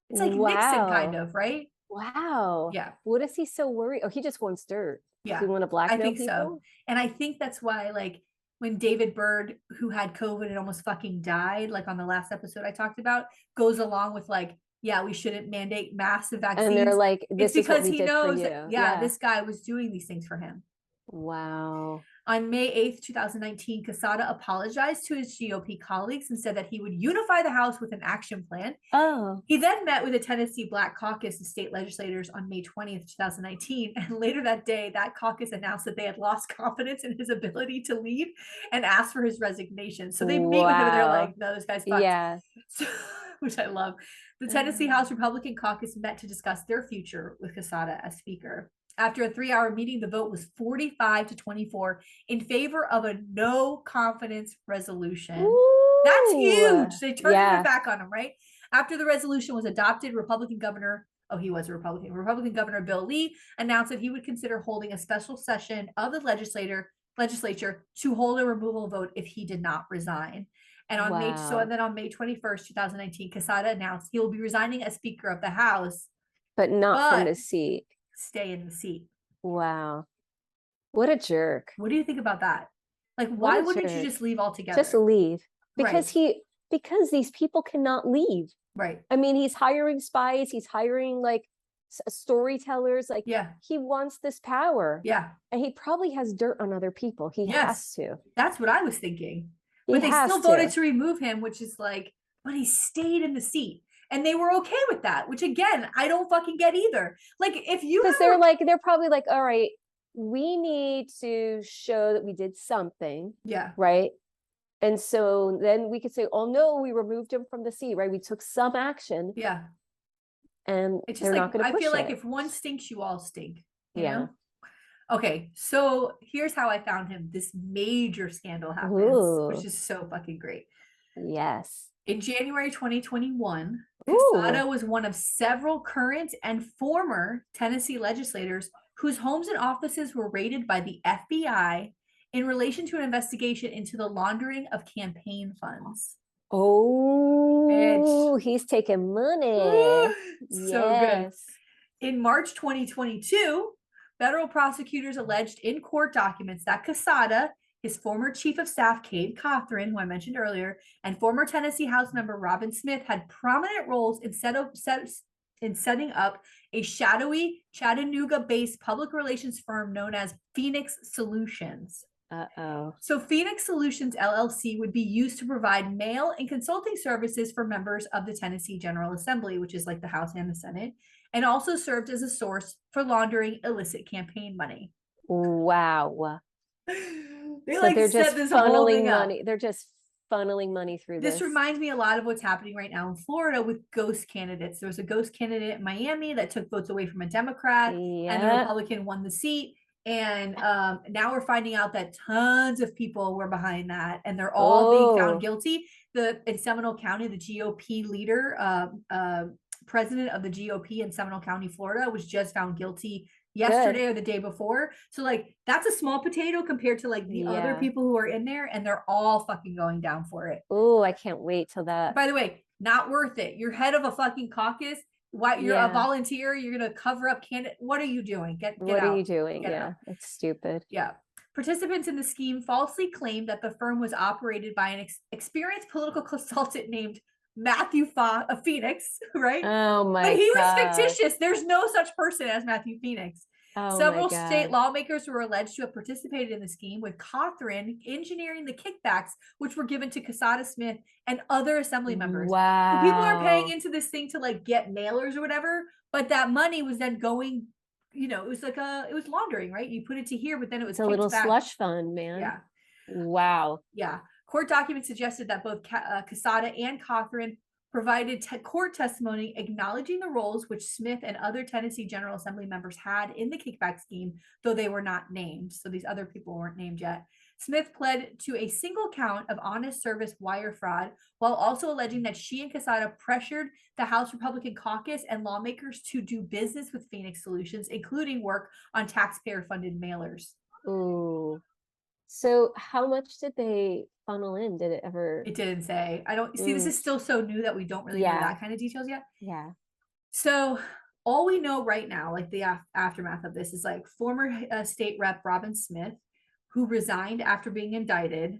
It's like Nixon, kind of, right? Wow. Yeah. What is he so worried? Oh, he just wants dirt. Yeah. Does he want to blackmail I think people? so. And I think that's why, like, when David Byrd, who had COVID and almost fucking died, like on the last episode I talked about, goes along with like, yeah, we shouldn't mandate massive vaccines. And they're like, this it's is what because we he did for knows you. that, yeah, this guy was doing these things for him. Wow. On May 8th, 2019, Casada apologized to his GOP colleagues and said that he would unify the House with an action plan. Oh. He then met with the Tennessee Black Caucus of state legislators on May 20th, 2019. And later that day, that caucus announced that they had lost confidence in his ability to lead and asked for his resignation. So they meet with him and they're like, no, this guy's fucked. Yeah. So, which I love. The Tennessee House Republican Caucus met to discuss their future with Casada as speaker. After a 3-hour meeting, the vote was 45-24 in favor of a no confidence resolution. Ooh, that's huge. They turned their back on him, right? After the resolution was adopted, Republican Governor Bill Lee announced that he would consider holding a special session of the legislature to hold a removal vote if he did not resign. And on May 21st, 2019, Casada announced he will be resigning as Speaker of the House, but not from the seat. Stay in the seat. Wow. What a jerk. What do you think about that? Like, why wouldn't you just leave altogether? Just leave. Because because these people cannot leave. Right. I mean, he's hiring spies, he's hiring like storytellers, like he wants this power. Yeah. And he probably has dirt on other people. He has to. That's what I was thinking. But they still voted to remove him, which is like, but he stayed in the seat. And they were okay with that, which again, I don't fucking get either. Like, if you, because they're probably like, all right, we need to show that we did something. Yeah. Right. And so then we could say, oh no, we removed him from the seat, right? We took some action. Yeah. And it's just they're like, not going to push I feel like it. if one stinks, you all stink. You know? Okay. So here's how I found him. This major scandal happens, which is so fucking great. Yes. In January 2021, Casada was one of several current and former Tennessee legislators whose homes and offices were raided by the FBI in relation to an investigation into the laundering of campaign funds. Oh, he's taking money. So good. In March 2022, federal prosecutors alleged in court documents that Casada, his former chief of staff, Cade Cothran, who I mentioned earlier, and former Tennessee House member Robin Smith had prominent roles in setting up a shadowy Chattanooga-based public relations firm known as Phoenix Solutions. So Phoenix Solutions LLC would be used to provide mail and consulting services for members of the Tennessee General Assembly, which is like the House and the Senate, and also served as a source for laundering illicit campaign money. Wow. They're just funneling money. They're just funneling money through this. This reminds me a lot of what's happening right now in Florida with ghost candidates. There was a ghost candidate in Miami that took votes away from a Democrat, and the Republican won the seat. And now we're finding out that tons of people were behind that, and they're all being found guilty. In Seminole County, the GOP leader, president of the GOP in Seminole County, Florida, was just found guilty yesterday or the day before. So like, that's a small potato compared to like the other people who are in there, and they're all fucking going down for it. Oh, I can't wait till that. By the way, not worth it. You're head of a fucking caucus. Why you're a volunteer? You're gonna cover up candidate. What are you doing? Get what out. Are you doing? Get out. It's stupid. Yeah. Participants in the scheme falsely claimed that the firm was operated by an experienced political consultant named Matthew Phoenix, right? Oh my god. But he was fictitious. There's no such person as Matthew Phoenix. Several state lawmakers were alleged to have participated in the scheme, with Cothran engineering the kickbacks which were given to Casada Smith and other assembly members. Wow. So people are paying into this thing to like get mailers or whatever, but that money was then going, it was like it was laundering, right? You put it to here, but then it was a little slush fund, man. Yeah. Wow. Yeah. Court documents suggested that both Casada and Cothran provided court testimony acknowledging the roles which Smith and other Tennessee General Assembly members had in the kickback scheme, though they were not named. So these other people weren't named yet. Smith pled to a single count of honest service wire fraud, while also alleging that she and Casada pressured the House Republican caucus and lawmakers to do business with Phoenix Solutions, including work on taxpayer-funded mailers. Ooh. So how much did they funnel in? Did it ever? It didn't say. I don't see. This is still so new that we don't really know that kind of details yet. Yeah. So all we know right now, like the aftermath of this, is like former state rep Robin Smith, who resigned after being indicted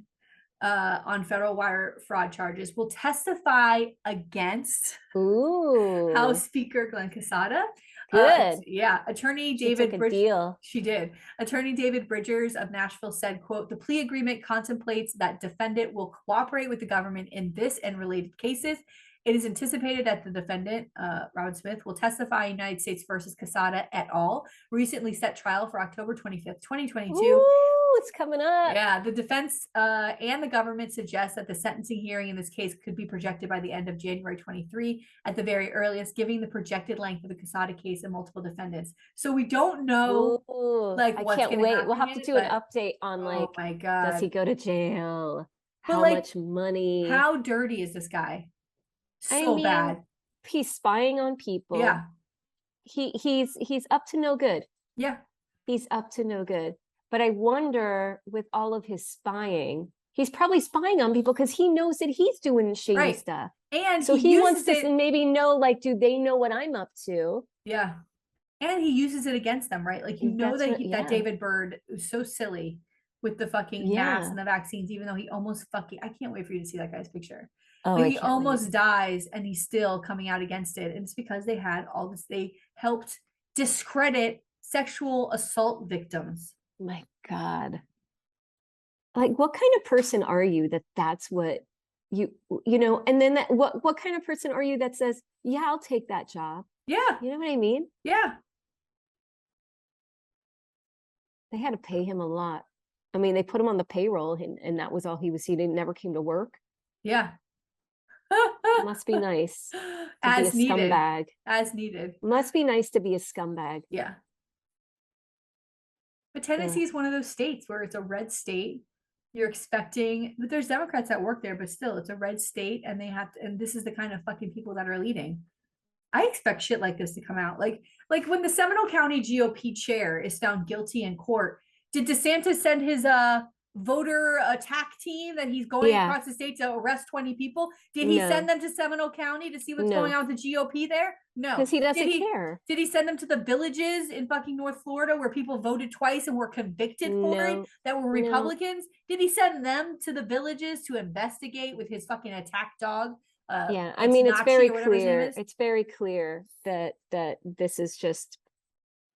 on federal wire fraud charges, will testify against House Speaker Glen Casada. Good. Yeah. Attorney David Bridgers. She did. Attorney David Bridgers of Nashville said, quote, "The plea agreement contemplates that defendant will cooperate with the government in this and related cases. It is anticipated that the defendant, Robin Smith, will testify United States versus Casada et al., recently set trial for October 25th, 2022. Ooh, it's coming up. Yeah, the defense and the government suggest that the sentencing hearing in this case could be projected by the end of January 23 at the very earliest, giving the projected length of the Casada case and multiple defendants. So we don't know, like, what's I can't wait. We'll have to do an but, update on, like, oh my God, does he go to jail? But, how like, much money? How dirty is this guy? So I mean, bad. He's spying on people. Yeah. He's up to no good. Yeah. He's up to no good. But I wonder, with all of his spying, he's probably spying on people because he knows that he's doing shady stuff. And so he wants to maybe know, like, do they know what I'm up to? Yeah. And he uses it against them, right? Like, you know that that David Byrd was so silly with the fucking masks and the vaccines, even though he almost fucking, I can't wait for you to see that guy's picture. Oh, he almost dies and he's still coming out against it. And it's because they had all this, they helped discredit sexual assault victims. My God. Like, what kind of person are you that's what you know, and then that what kind of person are you that says, yeah, I'll take that job? Yeah. You know what I mean? Yeah. They had to pay him a lot. I mean, they put him on the payroll and that was all he was. He never came to work. Yeah. Must be nice as be a needed. Scumbag. As needed. Must be nice to be a scumbag. Yeah. But Tennessee is one of those states where it's a red state. You're expecting, but there's Democrats that work there, but still it's a red state and they have to, and this is the kind of fucking people that are leading. I expect shit like this to come out. Like when the Seminole County GOP chair is found guilty in court, did DeSantis send his voter attack team that he's going across the state to arrest 20 people? Did he send them to Seminole County to see what's going on with the GOP there? No. Because he doesn't care. Did he send them to the villages in fucking North Florida where people voted twice and were convicted for it that were Republicans? Did he send them to the villages to investigate with his fucking attack dog? I mean, it's very clear. It's very clear that this is just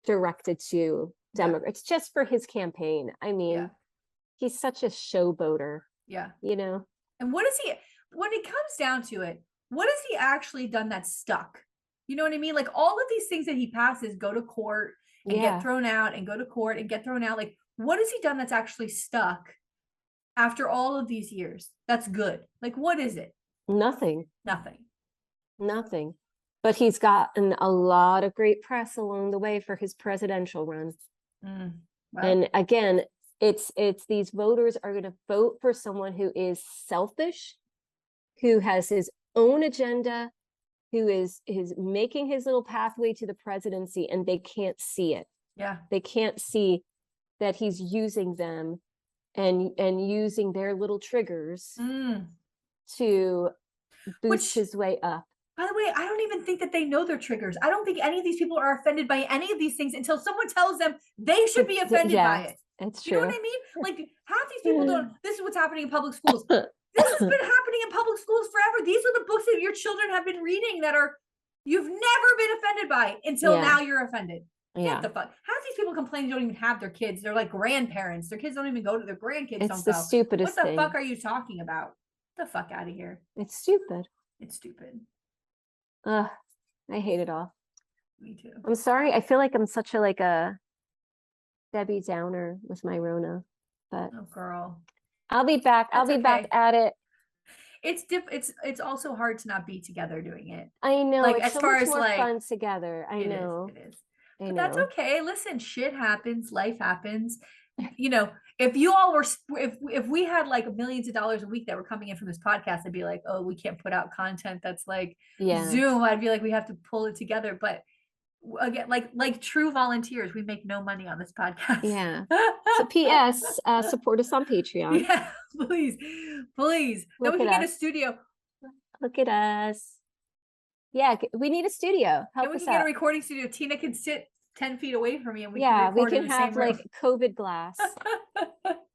directed to Democrats. It's just for his campaign. I mean, he's such a showboater. Yeah. You know? And what is he, when it comes down to it, what has he actually done that's stuck? You know what I mean? Like, all of these things that he passes go to court and get thrown out and go to court and get thrown out. Like, what has he done that's actually stuck after all of these years? That's good. Like, what is it? Nothing. But he's gotten a lot of great press along the way for his presidential run. Wow. And again, it's these voters are going to vote for someone who is selfish, who has his own agenda, who is making his little pathway to the presidency, and they can't see it. Yeah. They can't see that he's using them and using their little triggers to boost his way up. By the way, I don't even think that they know their triggers. I don't think any of these people are offended by any of these things until someone tells them they should be offended by it. It's true. You know what I mean? Like, half these people don't. This is what's happening in public schools. This has been happening in public schools forever. These are the books that your children have been reading that you've never been offended by until now you're offended. What the fuck? Half these people complain they don't even have their kids. They're like grandparents. Their kids don't even go to their grandkids. It's the stupidest thing. What the fuck are you talking about? Get the fuck out of here. It's stupid. It's stupid. I hate it all. Me too. I'm sorry. I feel like I'm such a Debbie Downer with my Rona, but oh girl, I'll be back. I'll That's be back okay. at it. It's also hard to not be together doing it. I know. Like It's as so far much as more like fun together. I it is, know. it is. I But that's know. okay. Listen, shit happens, life happens. You know, if you all were if we had like millions of dollars a week that were coming in from this podcast, I'd be like, oh, we can't put out content that's like Yeah. Zoom. I'd be like, we have to pull it together. But again, like true volunteers, we make no money on this podcast. Yeah. So PS, support us on Patreon. Yeah, please. Then we can get a studio. Look at us. Yeah, we need a studio. Then we can get a recording studio. Tina can sit 10 feet away from me and we can record in the same have room. like COVID glass.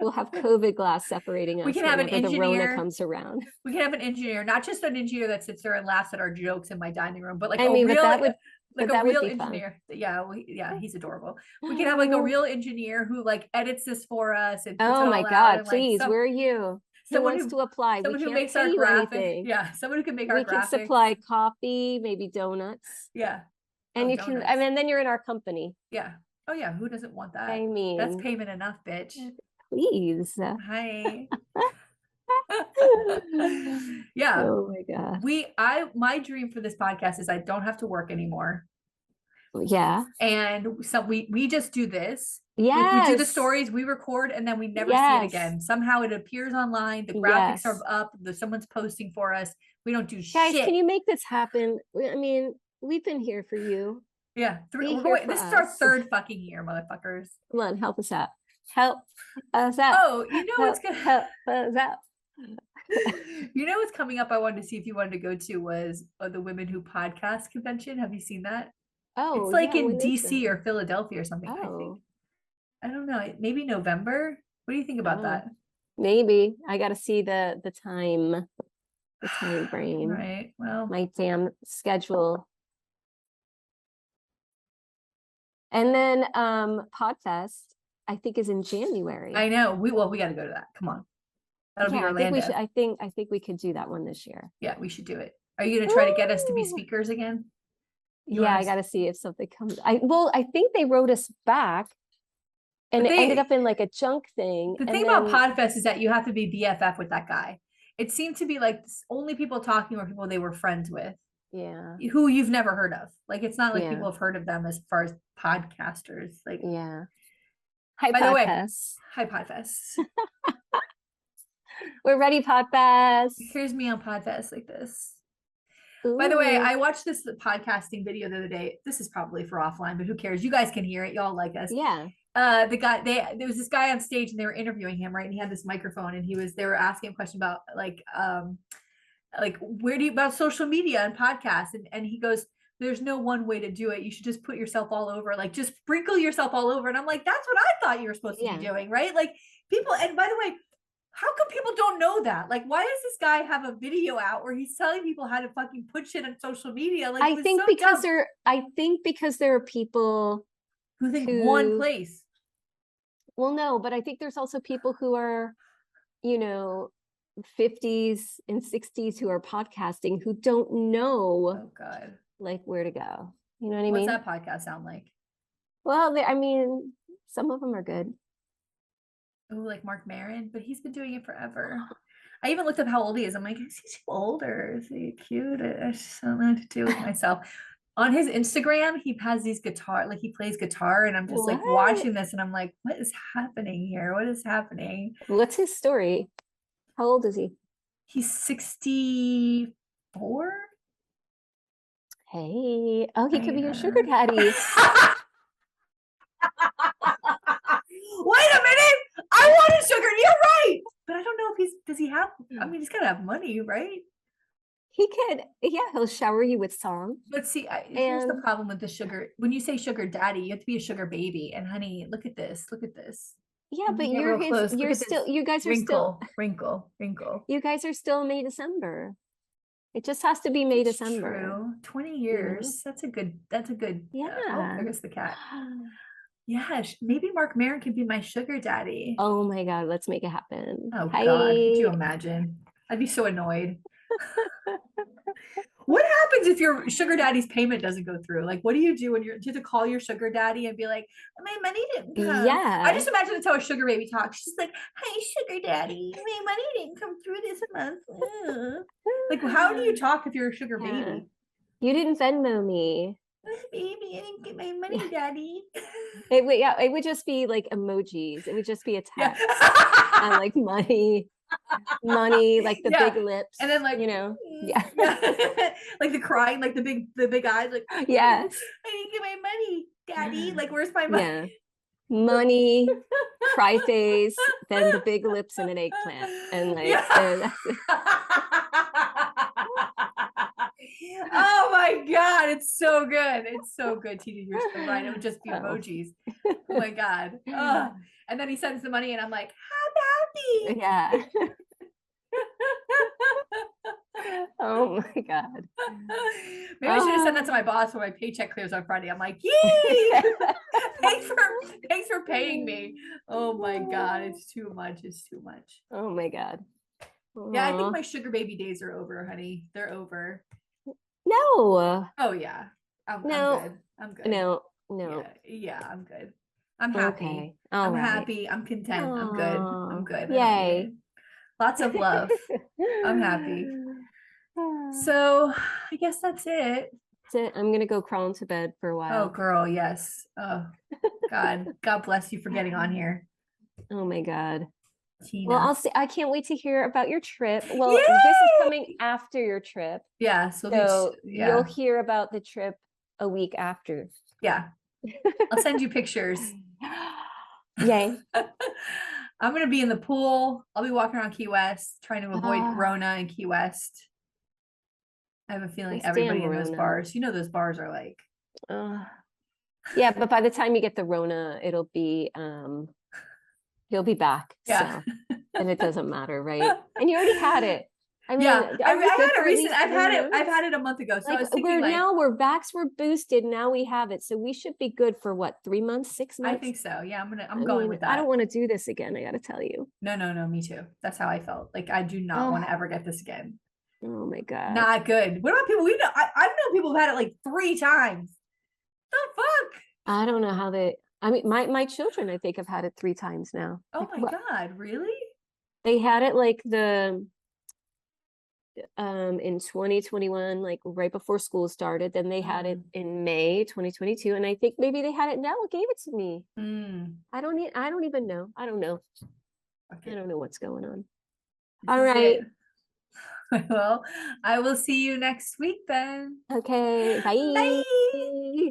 We'll have COVID glass separating us. We can have an engineer. The Rona comes around. We can have an engineer, not just an engineer that sits there and laughs at our jokes in my dining room, but like a real engineer. Yeah, he's adorable. We can have like a real engineer who like edits this for us and puts it all out. And, please, where are you? Someone wants to apply. Someone who makes our graphic. Yeah, someone who can make our graphics. We can supply coffee, maybe donuts. Yeah. And donuts. I mean, then you're in our company. Yeah. Oh yeah, who doesn't want that? I mean, that's payment enough, bitch. Please. Hi. Yeah. Oh my God. My dream for this podcast is I don't have to work anymore. Yeah. And so we just do this. Yeah. We do the stories, we record, and then we never see it again. Somehow it appears online. The graphics are up. Someone's posting for us. We don't do shit. Guys, can you make this happen? I mean, we've been here for you. Yeah. This is our third fucking year, motherfuckers. Come on, help us out. Help us out. Oh, you know what's gonna help us out. You know what's coming up? I wanted to see if you wanted to go to was the Women Who Podcast convention. Have you seen that? Oh, it's like in DC or Philadelphia or something. I think. I don't know. Maybe November. What do you think about that? Maybe. I got to see the time frame. Right. Well, my damn schedule. And then Podfest, I think, is in January. I know. We got to go to that. Come on. That'll be Orlando. I think we could do that one this year. Yeah, we should do it. Are you going to try to get us to be speakers again? I got to see if something comes. I think they wrote us back. And it ended up in like a junk thing. The thing about Podfest is that you have to be BFF with that guy. It seemed to be like only people talking were people they were friends with. Yeah. Who you've never heard of. Like it's not like people have heard of them as far as podcasters. Like Hi, by the way, hi Podfest. We're ready, Podfest. Here's me on Podfest like this. Ooh. By the way, I watched this podcasting video the other day. This is probably for offline, but who cares? You guys can hear it. Y'all like us. Yeah. There was this guy on stage and they were interviewing him, right? And he had this microphone and they were asking a question about like about social media and podcasts. And he goes, there's no one way to do it. You should just put yourself all over, like just sprinkle yourself all over. And I'm like, that's what I thought you were supposed to be doing, right? Like people, and by the way, how come people don't know that? Like, why does this guy have a video out where he's telling people how to fucking put shit on social media? Like, I think because there are people who think one place. Well, no, but I think there's also people who are, 50s and 60s who are podcasting who don't know. Oh God. Like where to go. You know what I mean? What's that podcast sound like? Well, some of them are good. Oh, like Mark Maron, but he's been doing it forever. I even looked up how old he is. I'm like, is he too old or is he cute? I just don't know what to do with myself. On his Instagram, he has these guitar, like he plays guitar, and I'm just like watching this, and I'm like, what is happening here? What is happening? What's his story? How old is he? He's 64. Hey, he could be your sugar daddy. Wait a minute! I want a sugar. You're right, but I don't know if does he have? I mean, he's gotta have money, right? He could, he'll shower you with song. But see, here's the problem with the sugar. When you say sugar daddy, you have to be a sugar baby. And honey, look at this. Look at this. Yeah, but you guys are still wrinkle. You guys are still May, December. It just has to be May, December. True. 20 years. That's a good. Yeah. There goes the cat. Yeah, maybe Mark Maron could be my sugar daddy. Oh my God, let's make it happen. Oh God, could you imagine? I'd be so annoyed. What happens if your sugar daddy's payment doesn't go through? Like, what do you do when do you have to call your sugar daddy and be like, my money didn't come? Yeah. I just imagine that's how a sugar baby talks. She's like, hey, sugar daddy, my money didn't come through this month. Like, how do you talk if you're a sugar baby? You didn't Venmo me. Baby, I didn't get my money, daddy. It would just be like emojis. It would just be a text and like money, like the big lips, and then like like the crying, like the big eyes, like yes, I didn't get my money, daddy. Like, where's my money? Yeah, money, cry face, then the big lips and an eggplant, and like oh my god, it's so good. It's so good, TJ. You're so right. It would just be emojis. Oh my god. And then he sends the money, and I'm like, I'm happy. Yeah. Oh my god. Maybe I should have sent that to my boss when my paycheck clears on Friday. I'm like, yay! thanks for paying me. Oh my god, it's too much. It's too much. Oh my god. Yeah, I think my sugar baby days are over, honey. They're over. No. Oh yeah. I'm good. I'm good. No. Yeah, I'm good. I'm happy. Okay. I'm happy. I'm content. I'm good. I'm good. Yay. Lots of love. I'm happy. So I guess that's it. That's it. I'm gonna go crawl into bed for a while. Oh girl, yes. Oh God. God bless you for getting on here. Oh my god. Tina. Well, I'll see. I can't wait to hear about your trip. Well, This is coming after your trip. Yeah. So you'll hear about the trip a week after. Yeah. I'll send you pictures. Yay. I'm gonna be in the pool. I'll be walking around Key West, trying to avoid Rona and Key West. I have a feeling everybody in those bars, those bars are like. Yeah, but by the time you get the Rona, it'll be you'll be back. Yeah. So, and it doesn't matter, right? And you already had it. I mean, I've had it a month ago. So I was thinking we're backs were boosted. Now we have it. So we should be good for what, 3 months, 6 months? I think so. Yeah, I'm going with that. I don't want to do this again. I got to tell you. No, me too. That's how I felt. Like, I do not want to ever get this again. Oh my God. Not good. What about people? I've known people who've had it like 3 times. The fuck? I don't know how my children, I think, have had it 3 times now. Oh my God, really? They had it like in 2021, like right before school started. Then they had it in May 2022, and I think maybe they had it now. Gave it to me. I don't even know. I don't know. Okay. I don't know what's going on. All right. Well, I will see you next week then. Okay. Bye. Bye.